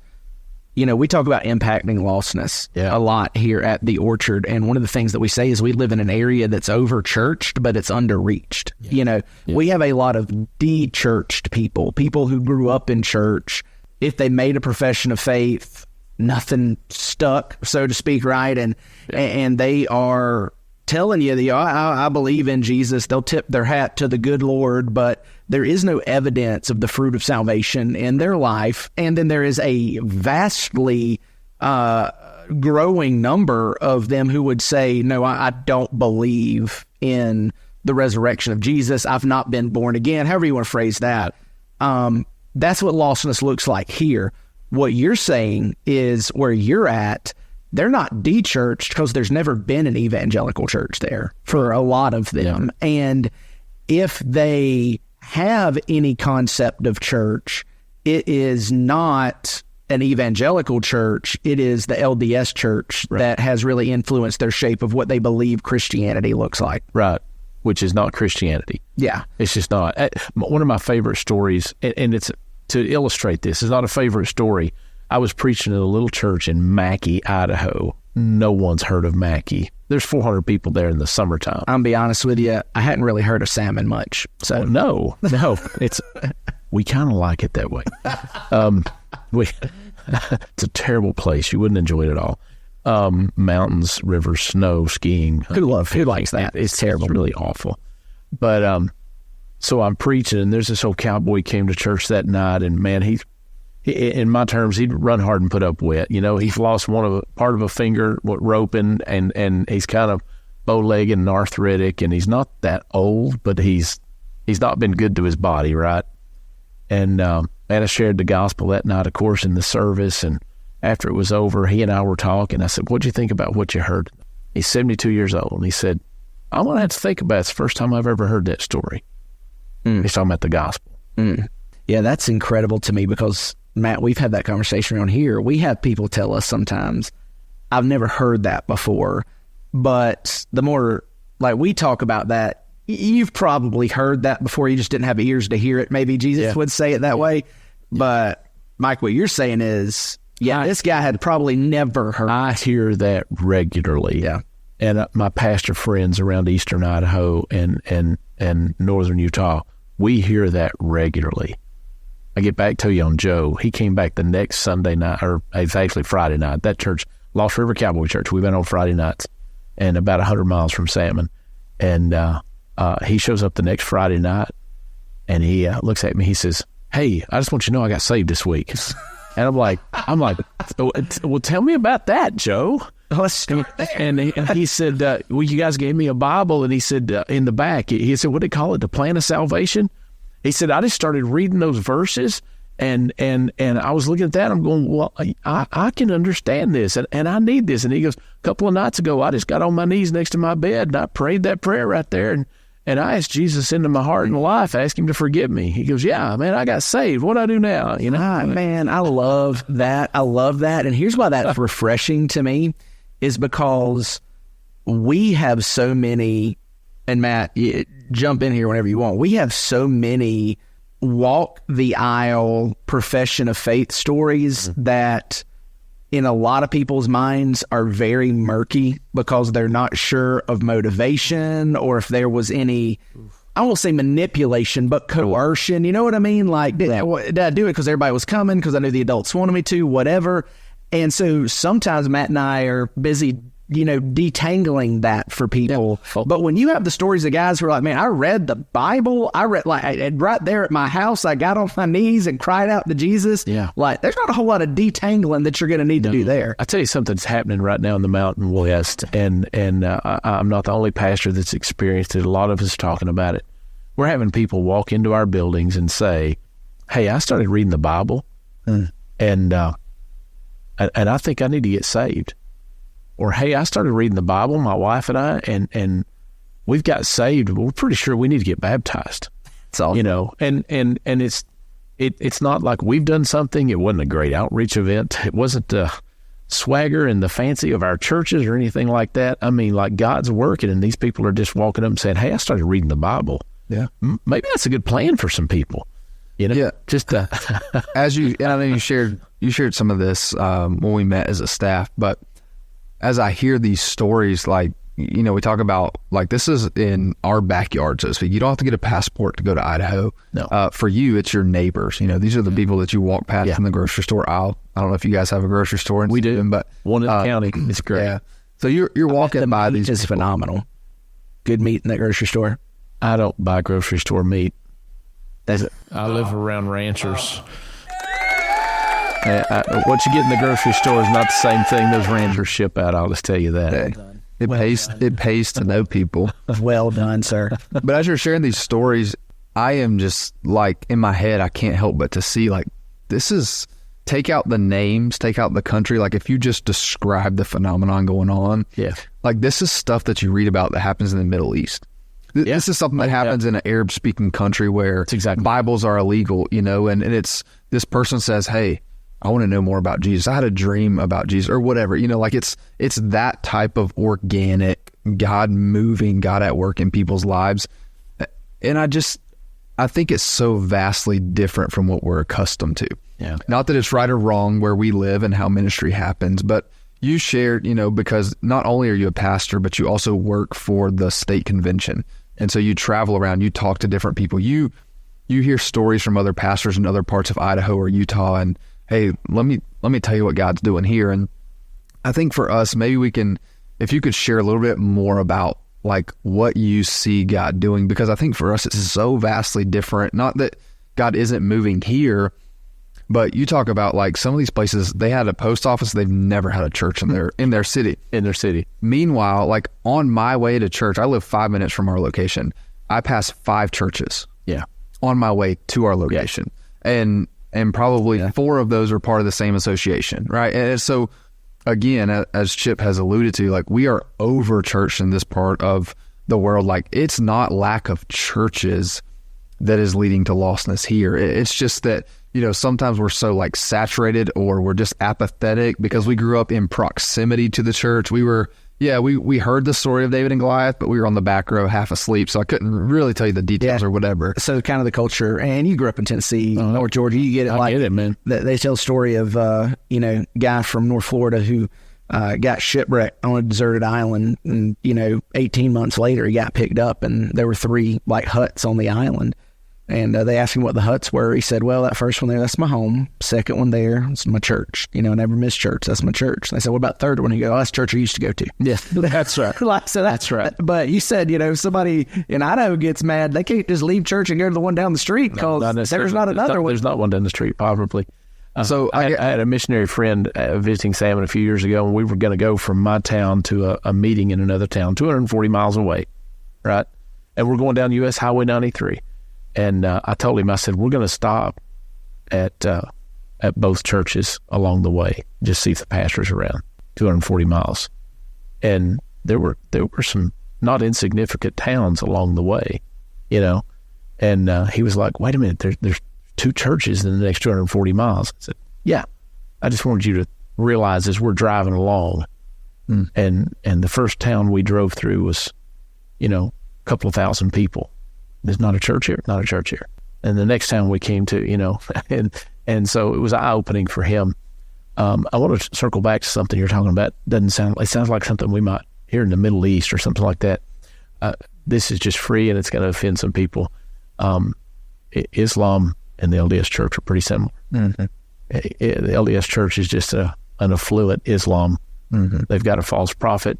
we talk about impacting lostness a lot here at the Orchard, and one of the things that we say is we live in an area that's over-churched, but it's under-reached. We have a lot of de-churched people who grew up in church. If they made a profession of faith, nothing stuck, so to speak, right? And they are telling you, I believe in Jesus. They'll tip their hat to the good Lord, but there is no evidence of the fruit of salvation in their life. And then there is a vastly growing number of them who would say, no, I don't believe in the resurrection of Jesus. I've not been born again, however you want to phrase that. That's what lostness looks like here. What you're saying is where you're at, they're not de-churched because there's never been an evangelical church there for a lot of them. Yeah. And if they have any concept of church, it is not an evangelical church. It is the LDS church that has really influenced their shape of what they believe Christianity looks like. Right. Which is not Christianity. Yeah. It's just not. One of my favorite stories, and it's to illustrate this, is not a favorite story. I was preaching at a little church in Mackay, Idaho. No one's heard of Mackay. There's 400 people there in the summertime. I'll be honest with you, I hadn't really heard of Salmon much. So no, we kind of like it that way. It's a terrible place. You wouldn't enjoy it at all. Mountains, rivers, snow, skiing. Who likes that? It's terrible. It's really awful. But so I'm preaching, and there's this old cowboy came to church that night, and man, he in my terms, he'd run hard and put up wet. He's lost part of a finger roping, and he's kind of bow-legged and arthritic, and he's not that old, but he's not been good to his body, right? And I shared the gospel that night, of course, in the service, and after it was over, he and I were talking. I said, what'd you think about what you heard? He's 72 years old. And he said, I'm going to have to think about it. It's the first time I've ever heard that story. He's talking about the gospel. Yeah, that's incredible to me because, Matt, we've had that conversation around here. We have people tell us sometimes, I've never heard that before. But the more, like, we talk about that, you've probably heard that before. You just didn't have ears to hear it. Maybe Jesus would say it that way. But, Mike, what you're saying is, this guy had probably never heard. I hear that regularly. Yeah. And my pastor friends around eastern Idaho and northern Utah, we hear that regularly. I get back to you on Joe. He came back the next Sunday night, or it's actually Friday night. That church, Lost River Cowboy Church, we've been on Friday nights, and about 100 miles from Salmon. And he shows up the next Friday night, and he looks at me. He says, hey, I just want you to know I got saved this week. And I'm like, well, tell me about that, Joe. Let's start there. And he said, well, you guys gave me a Bible. And he said, in the back, he said, what do they call it? The plan of salvation? He said, I just started reading those verses. And I was looking at that. I'm going, well, I can understand this. And I need this. And he goes, a couple of nights ago, I just got on my knees next to my bed. And I prayed that prayer right there. And I asked Jesus into my heart and life. I asked him to forgive me. He goes, yeah, man, I got saved. What do I do now? You know, man, I love that. I love that. And here's why that's refreshing to me is because we have so many, and Matt, jump in here whenever you want. We have so many walk the aisle profession of faith stories that in a lot of people's minds are very murky because they're not sure of motivation or if there was any, I won't say manipulation, but coercion. You know what I mean? Like, did I do it because everybody was coming, because I knew the adults wanted me to, whatever. And so sometimes Matt and I are busy, detangling that for people. Yeah. But when you have the stories of guys who are like, man, I read the Bible. I read right there at my house. I got on my knees and cried out to Jesus. Yeah. Like, there's not a whole lot of detangling that you're going to need to do there. I tell you something that's happening right now in the Mountain West. And I'm not the only pastor that's experienced it. A lot of us talking about it. We're having people walk into our buildings and say, hey, I started reading the Bible and I think I need to get saved. Or, hey, I started reading the Bible, my wife and I, and we've got saved, but we're pretty sure we need to get baptized. That's all. And it's not like we've done something. It wasn't a great outreach event. It wasn't the swagger and the fancy of our churches or anything like that. I mean, like, God's working, and these people are just walking up and saying, hey, I started reading the Bible. Yeah. Maybe that's a good plan for some people. Yeah. Just and I know you shared some of this when we met as a staff, but as I hear these stories, like, we talk about, like, this is in our backyard, so to speak. You don't have to get a passport to go to Idaho. No. For you, it's your neighbors. These are the people that you walk past in the grocery store aisle. I don't know if you guys have a grocery store. We do, but one in the county. It's great. Yeah. So you're walking by these. It's phenomenal. Good meat in that grocery store. I don't buy grocery store meat. I live around ranchers. What you get in the grocery store is not the same thing those ranchers ship out. I'll just tell you that. It pays to know people. Well done, sir. But as you're sharing these stories, I am just, like, in my head, I can't help but to see, like, this is, take out the names, take out the country. Like, if you just describe the phenomenon going on, like, this is stuff that you read about that happens in the Middle East. This is something that happens in an Arab-speaking country where Bibles are illegal, and it's, this person says, hey, I want to know more about Jesus. I had a dream about Jesus, or whatever, like, it's that type of organic God moving, God at work in people's lives. And I think it's so vastly different from what we're accustomed to. Yeah. Not that it's right or wrong where we live and how ministry happens, but you shared, because not only are you a pastor, but you also work for the state convention. And so you travel around, you talk to different people, you hear stories from other pastors in other parts of Idaho or Utah, and hey, let me tell you what God's doing here. And I think for us, maybe we can, if you could share a little bit more about, like, what you see God doing, because I think for us it's so vastly different. Not that God isn't moving here, but you talk about, like, some of these places, they had a post office, they've never had a church in their city. Meanwhile, like, on my way to church, I live 5 minutes from our location. I pass 5 churches. Yeah. On my way to our location. And and probably 4 of those are part of the same association, right? And so, again, as Chip has alluded to, like, we are over churched in this part of the world. Like, it's not lack of churches that is leading to lostness here. It's just that, you know, sometimes we're so like saturated, or we're just apathetic because we grew up in proximity to the church. We heard the story of David and Goliath, but we were on the back row half asleep, so I couldn't really tell you the details or whatever. So kind of the culture, and you grew up in Tennessee, North Georgia, you get it. I get it, man. They tell a story of, guy from North Florida who got shipwrecked on a deserted island, and, 18 months later he got picked up, and there were 3 like huts on the island. And they asked him what the huts were. He said, well, that first one there, that's my home. Second one there, it's my church. I never miss church. That's my church. And they said, what about the third one? He goes, oh, that's church I used to go to. Yeah, that's right. So that's right. But you said, somebody in Idaho gets mad, they can't just leave church and go to the one down the street because there's not another one. There's not one down the street, probably. So I had a missionary friend visiting Salmon a few years ago, and we were going to go from my town to a meeting in another town, 240 miles away, right? And we're going down U.S. Highway 93. And I told him, I said, we're going to stop at both churches along the way, just see if the pastor's around, 240 miles. And there were some not insignificant towns along the way, And he was like, wait a minute, there's 2 churches in the next 240 miles. I said, yeah, I just wanted you to realize as we're driving along. And the first town we drove through was, a couple of thousand people. There's not a church here, not a church here. And the next town we came to, and so it was eye-opening for him. I want to circle back to something you're talking about. It sounds like something we might hear in the Middle East or something like that. This is just free, and it's going to offend some people. Islam and the LDS Church are pretty similar. Mm-hmm. The LDS Church is just an affluent Islam. Mm-hmm. They've got a false prophet.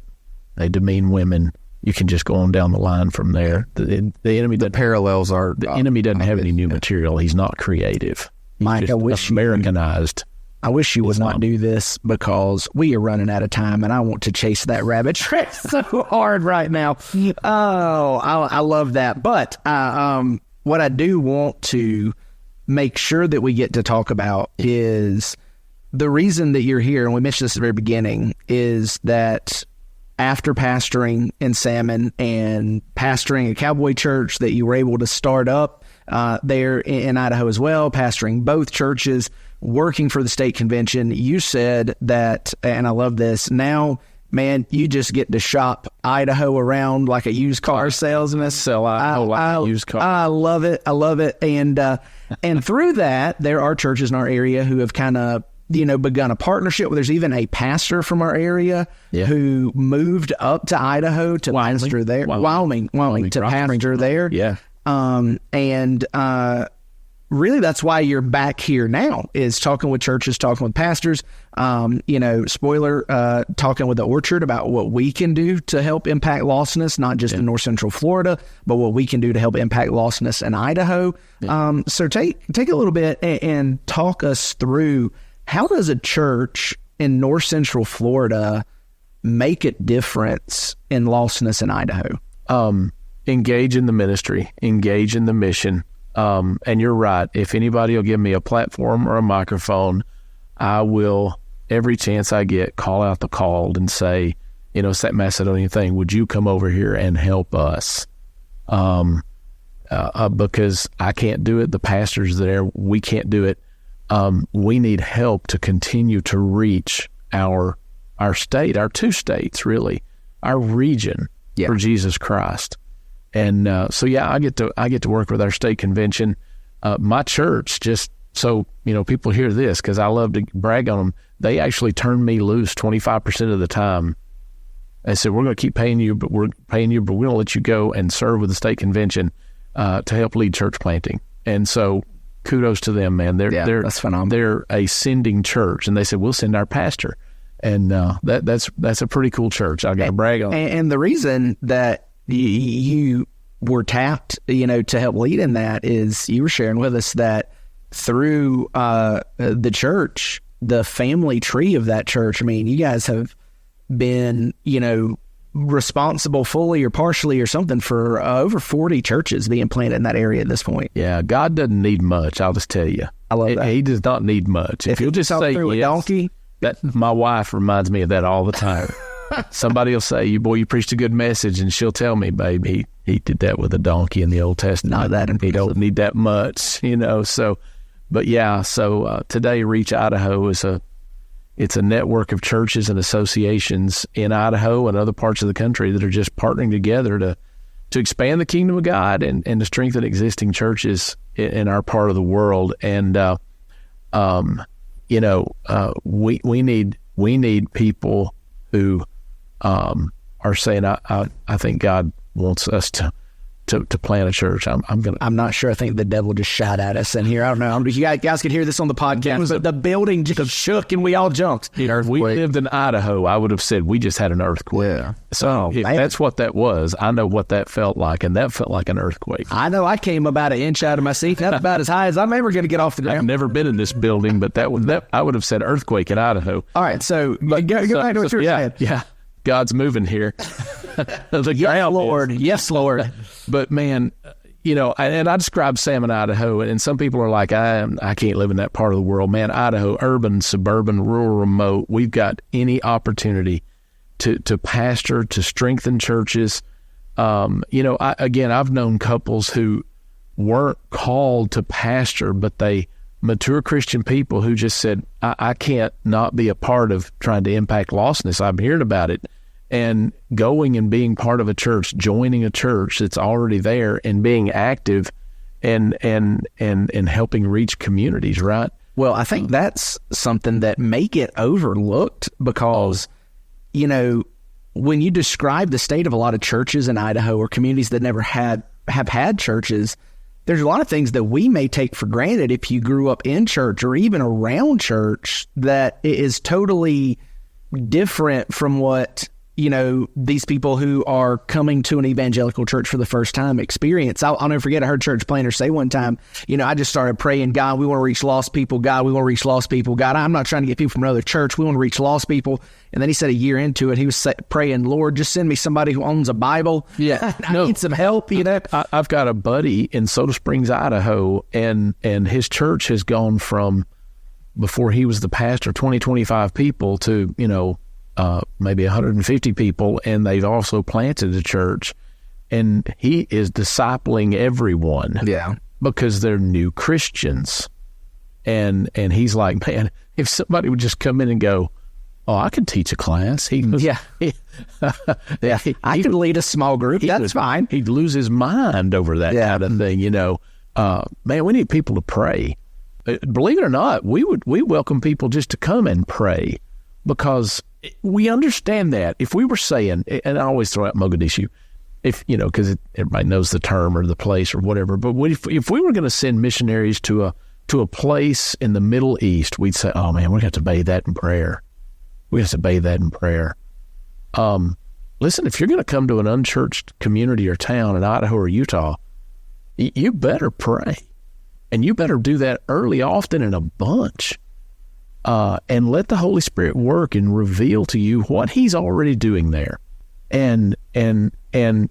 They demean women. You can just go on down the line from there. The enemy, the parallels are the enemy doesn't have any new material. He's not creative. He's Mike, I wish Americanized. I wish you would not do this because we are running out of time, and I want to chase that rabbit trail so hard right now. Oh, I love that. But what I do want to make sure that we get to talk about is the reason that you're here, and we mentioned this at the very beginning, is that after pastoring in Salmon and pastoring a Cowboy church that you were able to start up there in Idaho as well, pastoring both churches, working for the state convention, you said that, and I love this, now, man, you just get to shop Idaho around like a used car salesman. Sell Idaho like a used car. I love it. I love it. And through that, there are churches in our area who have kind of begun a partnership. There's even a pastor from our area who moved up to Idaho to pastor there. Wyoming to pastor there. Yeah. And really that's why you're back here now, is talking with churches, talking with pastors, spoiler, talking with the Orchard about what we can do to help impact lostness, not just in North Central Florida, but what we can do to help impact lostness in Idaho. Yeah. So take a little bit and talk us through, how does a church in North Central Florida make a difference in lostness in Idaho? Engage in the ministry, engage in the mission. And you're right. If anybody will give me a platform or a microphone, I will, every chance I get, call out the called and say, it's that Macedonian thing. Would you come over here and help us? Because I can't do it. The pastors there, we can't do it. We need help to continue to reach our state, our 2 states, really, our region for Jesus Christ. And so I get to work with our state convention. My church, just so people hear this, because I love to brag on them. They actually turned me loose 25% of the time. They said, we're going to keep paying you, but we're going to let you go and serve with the state convention to help lead church planting. And so kudos to them, man. That's phenomenal. They're a sending church, and they said, we'll send our pastor. And that's a pretty cool church. I got to brag on. And the reason that you were tapped, to help lead in that, is you were sharing with us that through the church, the family tree of that church. I mean, you guys have been, responsible fully or partially or something for over 40 churches being planted in that area at this point. Yeah, God doesn't need much. I'll just tell you. I love that. He does not need much. If you'll just say through yes, a donkey. That my wife reminds me of that all the time. Somebody will say, "You preached a good message," and she'll tell me, "Babe, he did that with a donkey in the Old Testament. Not that impressive. He don't need that much, you know." So, but yeah. So today, Reach Idaho is it's a network of churches and associations in Idaho and other parts of the country that are just partnering together to expand the kingdom of God and to strengthen existing churches in our part of the world. And we need people who are saying, I think God wants us to plant a church. I'm not sure. I think the devil just shot at us in here. I don't know. You guys can hear this on the podcast, but the building just shook and we all jumped. If we lived in Idaho, I would have said we just had an earthquake. Yeah. So if that's what that was, I know what that felt like, and that felt like an earthquake. I know. I came about an inch out of my seat. That's about as high as I'm ever going to get off the ground. I've never been in this building, but that I would have said earthquake in Idaho. All right. So go back to what you're saying. Yeah. God's moving here. Yes, Lord. Yes, Lord. But man, and I describe Salmon, Idaho, and some people are like, I can't live in that part of the world. Man, Idaho, urban, suburban, rural, remote, we've got any opportunity to pastor, to strengthen churches. I've known couples who weren't called to pastor, but they mature Christian people who just said, I can't not be a part of trying to impact lostness. I'm hearing about it. And going and being part of a church, joining a church that's already there and being active and helping reach communities, right? Well, I think that's something that may get overlooked because, when you describe the state of a lot of churches in Idaho or communities that never have had churches, there's a lot of things that we may take for granted if you grew up in church or even around church that is totally different from what, these people who are coming to an evangelical church for the first time experience. I'll never forget, I heard church planners say one time, I just started praying, God, we want to reach lost people. God, we want to reach lost people. God, I'm not trying to get people from another church. We want to reach lost people. And then he said a year into it, he was praying, Lord, just send me somebody who owns a Bible. Yeah. I need some help, I've got a buddy in Soda Springs, Idaho, and his church has gone from, before he was the pastor, 25 people to, maybe 150 people, and they've also planted a church, and he is discipling everyone. Yeah. Because they're new Christians. And he's like, man, if somebody would just come in and go, oh, I can teach a class. I can lead a small group. That's fine. He'd lose his mind over that kind of thing, man, we need people to pray. Believe it or not, we welcome people just to come and pray, because we understand that if we were saying, and I always throw out Mogadishu, because everybody knows the term or the place or whatever, but if we were going to send missionaries to a place in the Middle East, we'd say, oh man, we're going to have to bathe that in prayer. We have to bathe that in prayer. Listen, if you're going to come to an unchurched community or town in Idaho or Utah, you better pray. And you better do that early, often, in a bunch. And let the Holy Spirit work and reveal to you what He's already doing there, and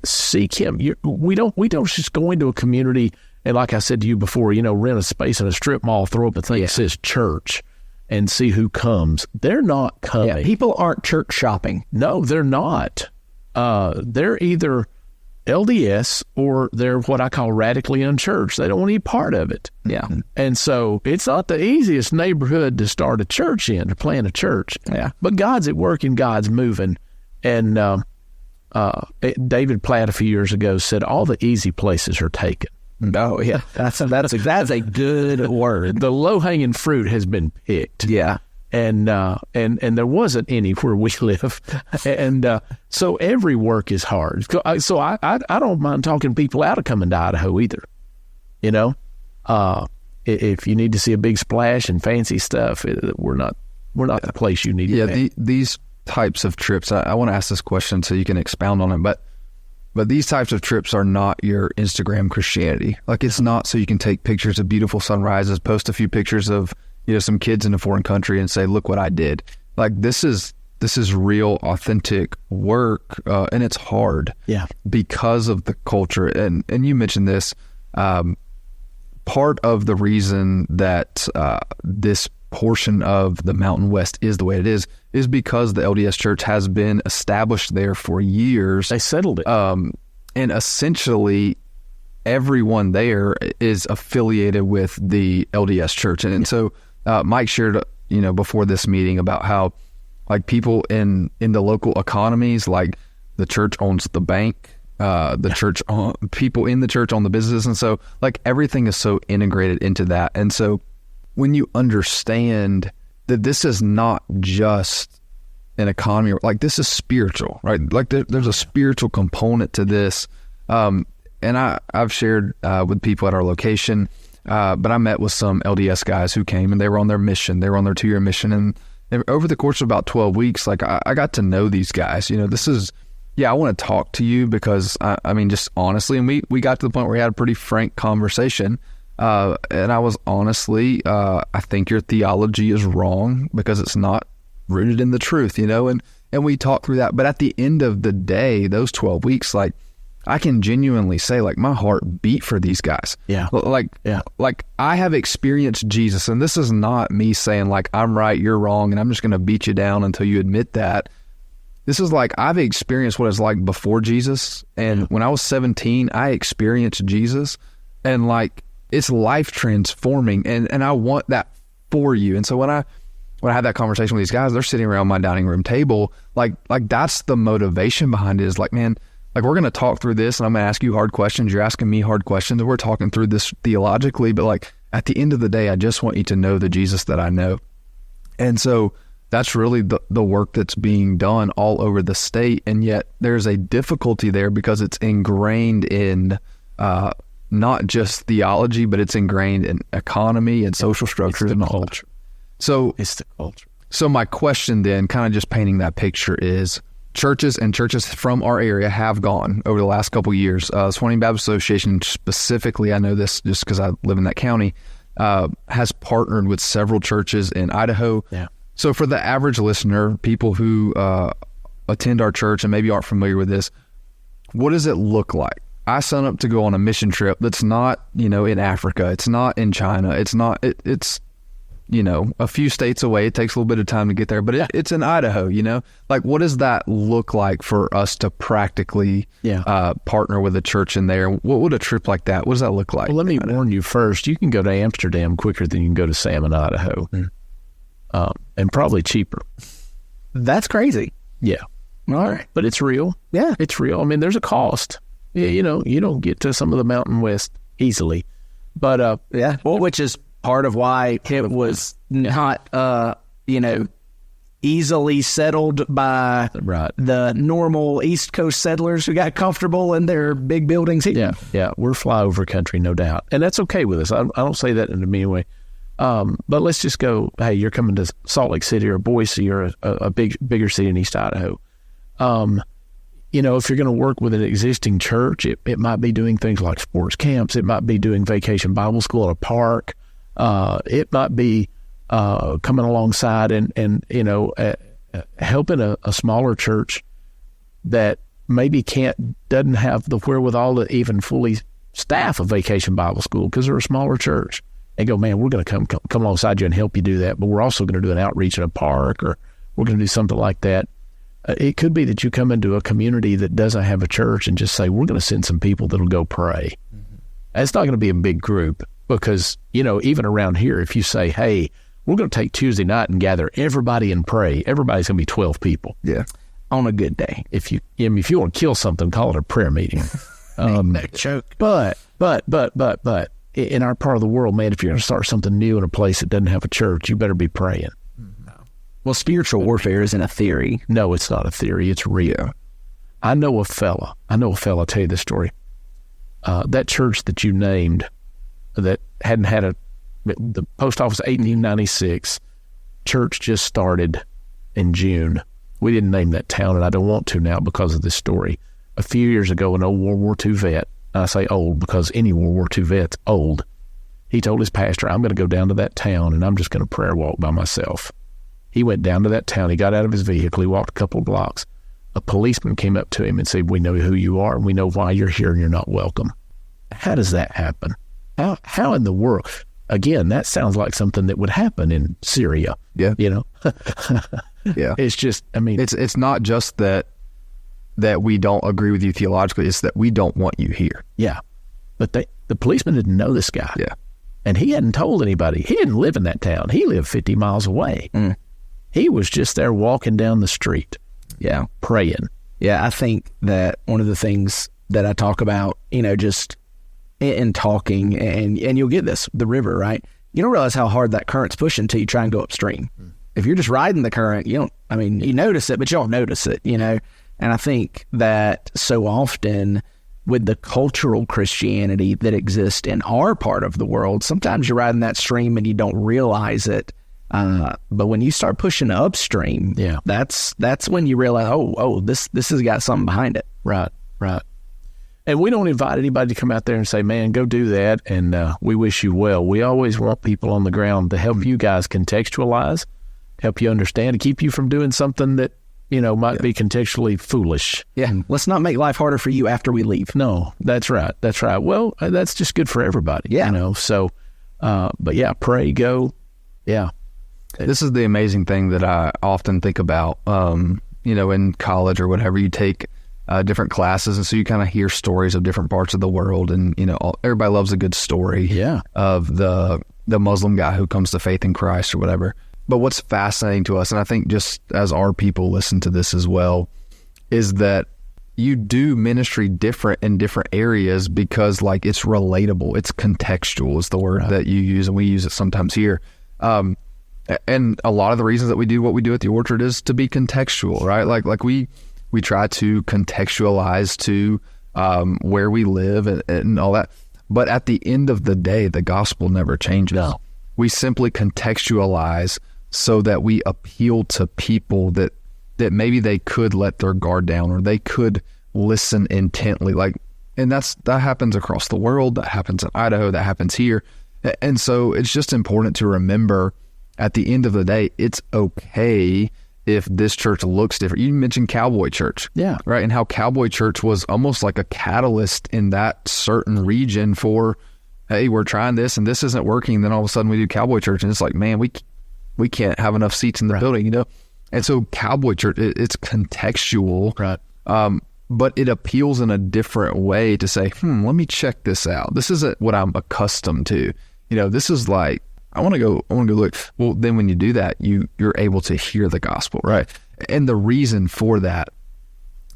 seek Him. We don't just go into a community and, like I said to you before, rent a space in a strip mall, throw up a thing that says church, and see who comes. They're not coming. Yeah, people aren't church shopping. No, they're not. They're either LDS or they're what I call radically unchurched. They don't want any part of it. Yeah. And so it's not the easiest neighborhood to start a church in, to plant a church. Yeah. But God's at work and God's moving. And David Platt a few years ago said, all the easy places are taken. Oh, yeah. That's a good word. The low-hanging fruit has been picked. Yeah. And there wasn't any where we live. And so every work is hard. So I don't mind talking people out of coming to Idaho either. If you need to see a big splash and fancy stuff, we're not the place you need to be. These types of trips, I want to ask this question so you can expound on it, but these types of trips are not your Instagram Christianity. Like, it's not so you can take pictures of beautiful sunrises, post a few pictures of some kids in a foreign country and say, look what I did. Like, this is real, authentic work, and it's hard. Yeah. Because of the culture. And you mentioned this, part of the reason that this portion of the Mountain West is the way it is because the LDS Church has been established there for years. They settled it. And essentially everyone there is affiliated with the LDS Church. And so Mike shared, before this meeting about how like people in the local economies, like the church owns the bank, the church, people in the church own the business. And so like everything is so integrated into that. And so when you understand that this is not just an economy, like this is spiritual, right? Like there's a spiritual component to this. And I've shared with people at our location, but I met with some LDS guys who came and they were on their mission. They were on their 2-year mission. And over the course of about 12 weeks, like I got to know these guys. This is, I want to talk to you because I mean, just honestly, and we got to the point where we had a pretty frank conversation. And I was honestly, I think your theology is wrong because it's not rooted in the truth, and we talked through that. But at the end of the day, those 12 weeks, like I can genuinely say like my heart beat for these guys. Like I have experienced Jesus, and this is not me saying like I'm right, you're wrong, and I'm just going to beat you down until you admit that. This is like I've experienced what it's like before Jesus. And when I was 17, I experienced Jesus, and like it's life transforming, and I want that for you. And so when I had that conversation with these guys, they're sitting around my dining room table, like that's the motivation behind it, is like, man, like we're going to talk through this and I'm going to ask you hard questions. You're asking me hard questions, and we're talking through this theologically, but like at the end of the day, I just want you to know the Jesus that I know. And so that's really the work that's being done all over the state. And yet there's a difficulty there because it's ingrained in, not just theology, but it's ingrained in economy and social structures and culture. So it's the culture. So my question then, kind of just painting that picture, is churches from our area have gone over the last couple of years. The Swanee Baptist Association specifically, I know this just because I live in that county, has partnered with several churches in Idaho. Yeah. So for the average listener, people who attend our church and maybe aren't familiar with this, what does it look like? I sign up to go on a mission trip that's not, in Africa. It's not in China. It's not, it's, a few states away. It takes a little bit of time to get there, but it's in Idaho, like what does that look like for us to practically partner with a church in there? What would a trip like that, what does that look like? Well, let me warn you first, you can go to Amsterdam quicker than you can go to Salmon, Idaho. And probably cheaper. That's crazy. Yeah. All right. But it's real. Yeah. It's real. I mean, there's a cost. Yeah, you don't get to some of the Mountain West easily. But which is part of why it was not easily settled by the normal East Coast settlers who got comfortable in their big buildings here. Yeah. We're flyover country, no doubt. And that's okay with us. I don't say that in a mean way. But let's just go, hey, you're coming to Salt Lake City or Boise or a bigger city in East Idaho. If you're going to work with an existing church, it might be doing things like sports camps. It might be doing vacation Bible school at a park. It might be coming alongside and helping a smaller church that maybe doesn't have the wherewithal to even fully staff a vacation Bible school because they're a smaller church. And go, man, we're going to come alongside you and help you do that, but we're also going to do an outreach in a park, or we're going to do something like that. It could be that you come into a community that doesn't have a church and just say, we're going to send some people that'll go pray. Mm-hmm. It's not going to be a big group because, even around here, if you say, hey, we're going to take Tuesday night and gather everybody and pray, everybody's going to be 12 people. Yeah. On a good day. If you want to kill something, call it a prayer meeting. Joke. But in our part of the world, man, if you're going to start something new in a place that doesn't have a church, you better be praying. Well, spiritual warfare isn't a theory. No, it's not a theory. It's real. Yeah. I know a fella. I'll tell you this story. That church that you named that hadn't had the post office 1896, church just started in June. We didn't name that town, and I don't want to now because of this story. A few years ago, an old World War II vet, I say old because any World War II vet's old, he told his pastor, I'm going to go down to that town and I'm just going to prayer walk by myself. He went down to that town. He got out of his vehicle. He walked a couple of blocks. A policeman came up to him and said, we know who you are and we know why you're here and you're not welcome. How does that happen? How in the world? Again, that sounds like something that would happen in Syria. Yeah. Yeah. It's just, I mean, it's not just that we don't agree with you theologically. It's that we don't want you here. Yeah. But the policeman didn't know this guy. Yeah. And he hadn't told anybody. He didn't live in that town. He lived 50 miles away. He was just there walking down the street. Yeah. Praying. Yeah. I think that one of the things that I talk about, just in talking, and you'll get this, the river, right? You don't realize how hard that current's pushing until you try and go upstream. If you're just riding the current, you notice it, but you don't notice it, And I think that so often with the cultural Christianity that exists in our part of the world, sometimes you're riding that stream and you don't realize it. But when you start pushing upstream, that's when you realize, this has got something behind it. Right. And we don't invite anybody to come out there and say, man, go do that, and we wish you well. We always want people on the ground to help you guys contextualize, help you understand, and keep you from doing something that, might be contextually foolish. Yeah. Let's not make life harder for you after we leave. No, that's right. Well, that's just good for everybody. Yeah. So, but yeah, pray, go. Yeah. This is the amazing thing that I often think about, in college or whatever, you take different classes, and so you kind of hear stories of different parts of the world, and everybody loves a good story of the Muslim guy who comes to faith in Christ or whatever. But what's fascinating to us, and I think just as our people listen to this as well, is that you do ministry different in different areas because it's relatable, it's contextual is the word that you use, and we use it sometimes here. And a lot of the reasons that we do what we do at the Orchard is to be contextual, right? Like we try to contextualize to where we live and all that. But at the end of the day, the gospel never changes. No. We simply contextualize so that we appeal to people that maybe they could let their guard down or they could listen intently. And that happens across the world. That happens in Idaho. That happens here. And so it's just important to remember at the end of the day, it's okay if this church looks different. You mentioned Cowboy Church. Yeah. Right. And how Cowboy Church was almost like a catalyst in that certain region for, hey, we're trying this and this isn't working. And then all of a sudden we do Cowboy Church and it's like, man, we can't have enough seats in the building, And so Cowboy Church, it's contextual. Right. But it appeals in a different way to say, let me check this out. This isn't what I'm accustomed to. This is like, I want to go look. Well, then when you do that, you're able to hear the gospel, right? And the reason for that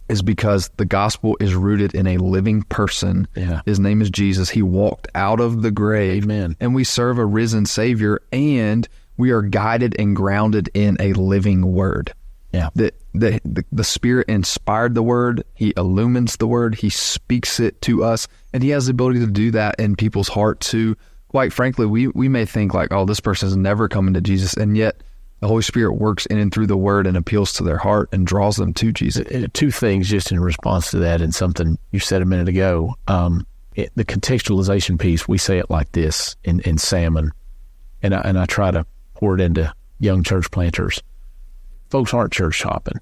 is because the gospel is rooted in a living person. Yeah. His name is Jesus. He walked out of the grave. Amen. And we serve a risen Savior, and we are guided and grounded in a living word. Yeah. The Spirit inspired the word. He illumines the word. He speaks it to us, and he has the ability to do that in people's hearts too. Quite frankly, we may think like, this person is never coming to Jesus, and yet the Holy Spirit works in and through the Word and appeals to their heart and draws them to Jesus. Two things just in response to that, and something you said a minute ago. The contextualization piece, we say it like this in Salmon, and I try to pour it into young church planters. Folks aren't church shopping.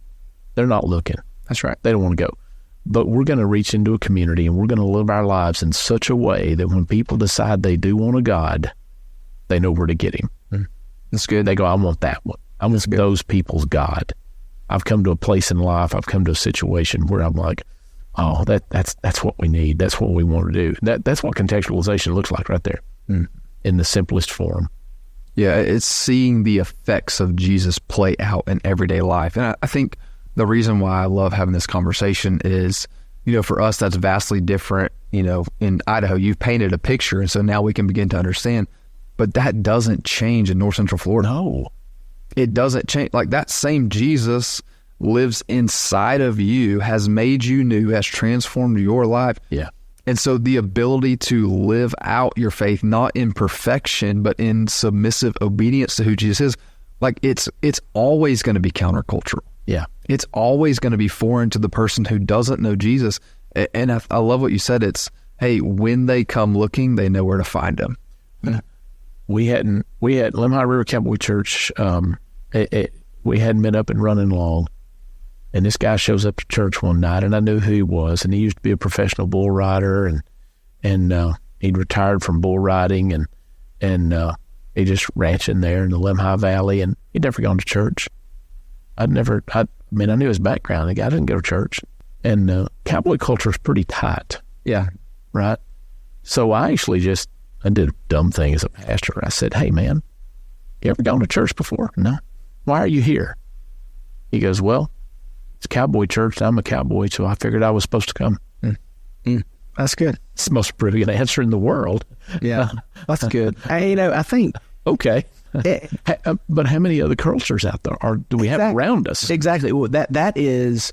They're not looking. That's right. They don't want to go. But we're going to reach into a community and we're going to live our lives in such a way that when people decide they do want a God, they know where to get him. That's good. They go, I want that one. I want those people's God. I've come to a place in life, I've come to a situation where I'm like, that's what we need. That's what we want to do. That's what contextualization looks like right there in the simplest form. Yeah, it's seeing the effects of Jesus play out in everyday life. And I think the reason why I love having this conversation is, for us, that's vastly different. In Idaho, you've painted a picture, and so now we can begin to understand. But that doesn't change in North Central Florida. No. It doesn't change. Like, that same Jesus lives inside of you, has made you new, has transformed your life. Yeah. And so the ability to live out your faith, not in perfection, but in submissive obedience to who Jesus is, like it's always going to be countercultural. Yeah. It's always going to be foreign to the person who doesn't know Jesus. And I love what you said. It's, hey, when they come looking, they know where to find them. We had Lemhi River Cowboy Church. We hadn't been up and running long. And this guy shows up to church one night, and I knew who he was. And he used to be a professional bull rider. And He'd retired from bull riding and he just ranching there in the Lemhi Valley, and he'd never gone to church. I knew his background. The guy didn't go to church. And cowboy culture is pretty tight. Yeah. Right? So I did a dumb thing as a pastor. I said, hey, man, you ever gone to church before? No. Why are you here? He goes, well, it's a cowboy church. And I'm a cowboy, so I figured I was supposed to come. That's good. It's the most brilliant answer in the world. Yeah, that's good. I think... Okay. But how many other cultures out there do we have around us? Exactly. Well, that is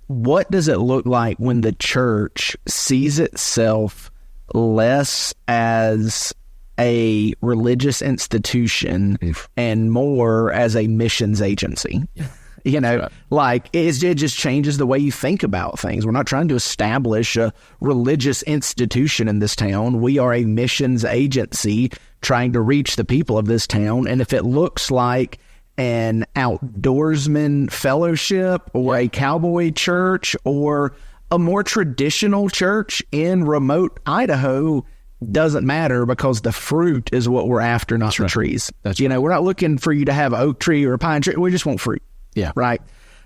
what does it look like when the church sees itself less as a religious institution and more as a missions agency? Yeah. Like it just changes the way you think about things. We're not trying to establish a religious institution in this town. We are a missions agency trying to reach the people of this town. And if it looks like an outdoorsman fellowship or a cowboy church or a more traditional church in remote Idaho, doesn't matter, because the fruit is what we're after, not the trees. We're not looking for you to have an oak tree or a pine tree. We just want fruit. Yeah. Right.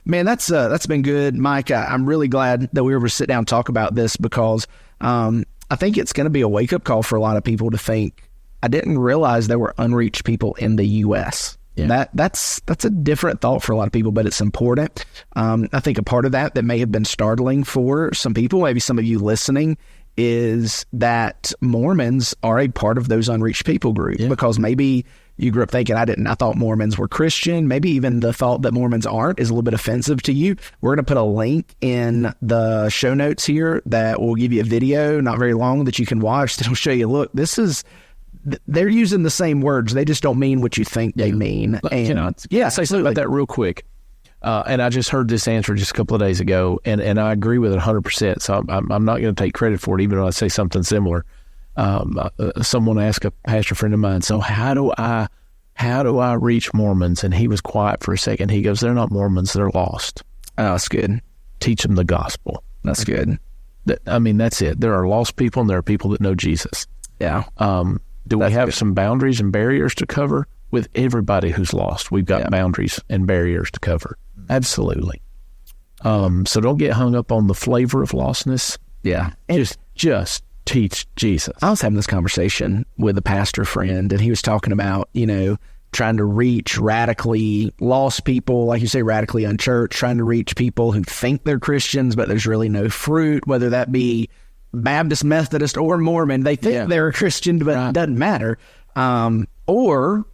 Man, that's been good, Mike. I'm really glad that we were able to sit down and talk about this, because I think it's going to be a wake up call for a lot of people to think, I didn't realize there were unreached people in the U.S. Yeah. That's a different thought for a lot of people, but it's important. I think a part of that may have been startling for some people, maybe some of you listening, is that Mormons are a part of those unreached people group, because maybe you grew up thinking, I thought Mormons were Christian. Maybe even the thought that Mormons aren't is a little bit offensive to you. We're going to put a link in the show notes here that will give you a video, not very long, that you can watch. That'll show you, look, they're using the same words. They just don't mean what you think they mean. And say something about that real quick. And I just heard this answer just a couple of days ago, and I agree with it 100%. So I'm not going to take credit for it, even though I say something similar. Someone asked a pastor friend of mine, so how do I reach Mormons? And he was quiet for a second. He goes, they're not Mormons, they're lost. Oh, that's good. Teach them the gospel. That's good. That's it. There are lost people, and there are people that know Jesus. Yeah. Do we have some boundaries and barriers to cover? With everybody who's lost, we've got boundaries and barriers to cover. Absolutely. So don't get hung up on the flavor of lostness. Yeah. Just teach Jesus. I was having this conversation with a pastor friend, and he was talking about, trying to reach radically lost people, like you say, radically unchurched, trying to reach people who think they're Christians, but there's really no fruit, whether that be Baptist, Methodist, or Mormon. They think they're a Christian, but it doesn't matter. Or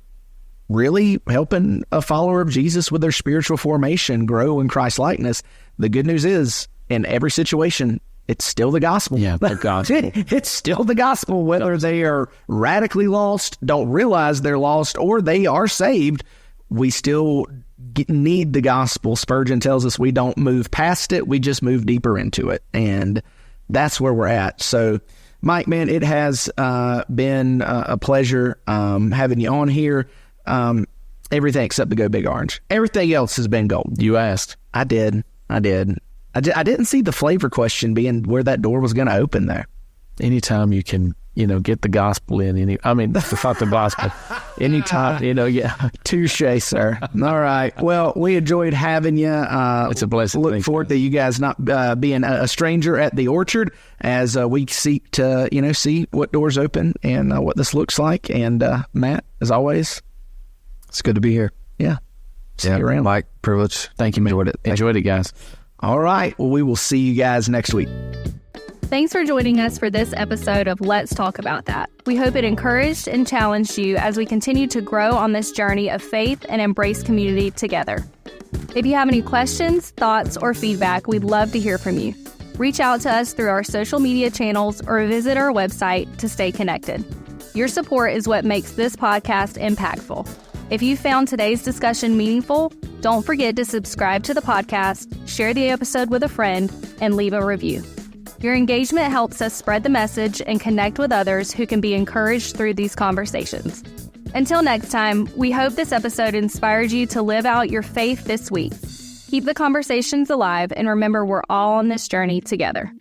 really helping a follower of Jesus with their spiritual formation grow in Christ likeness. The good news is, in every situation, it's still the gospel. Yeah, the gospel. It's still the gospel, whether they are radically lost, don't realize they're lost, or they are saved. We still need the gospel. Spurgeon tells us we don't move past it. We just move deeper into it. And that's where we're at. So, Mike, man, it has been a pleasure having you on here. Everything except the Go Big Orange. Everything else has been gold. You asked. I did. I didn't see the flavor question being where that door was going to open there. Anytime you can, get the gospel in. That's not the gospel. Anytime, Touche, sir. All right. Well, we enjoyed having you. It's a blessing. Look forward to you guys not being a stranger at the orchard as we seek to, see what doors open and what this looks like. And Matt, as always, it's good to be here. Yeah. See you around. Mike, privilege. Thank you, man. Enjoyed it, guys. All right. Well, we will see you guys next week. Thanks for joining us for this episode of Let's Talk About That. We hope it encouraged and challenged you as we continue to grow on this journey of faith and embrace community together. If you have any questions, thoughts, or feedback, we'd love to hear from you. Reach out to us through our social media channels or visit our website to stay connected. Your support is what makes this podcast impactful. If you found today's discussion meaningful, don't forget to subscribe to the podcast, share the episode with a friend, and leave a review. Your engagement helps us spread the message and connect with others who can be encouraged through these conversations. Until next time, we hope this episode inspired you to live out your faith this week. Keep the conversations alive, and remember, we're all on this journey together.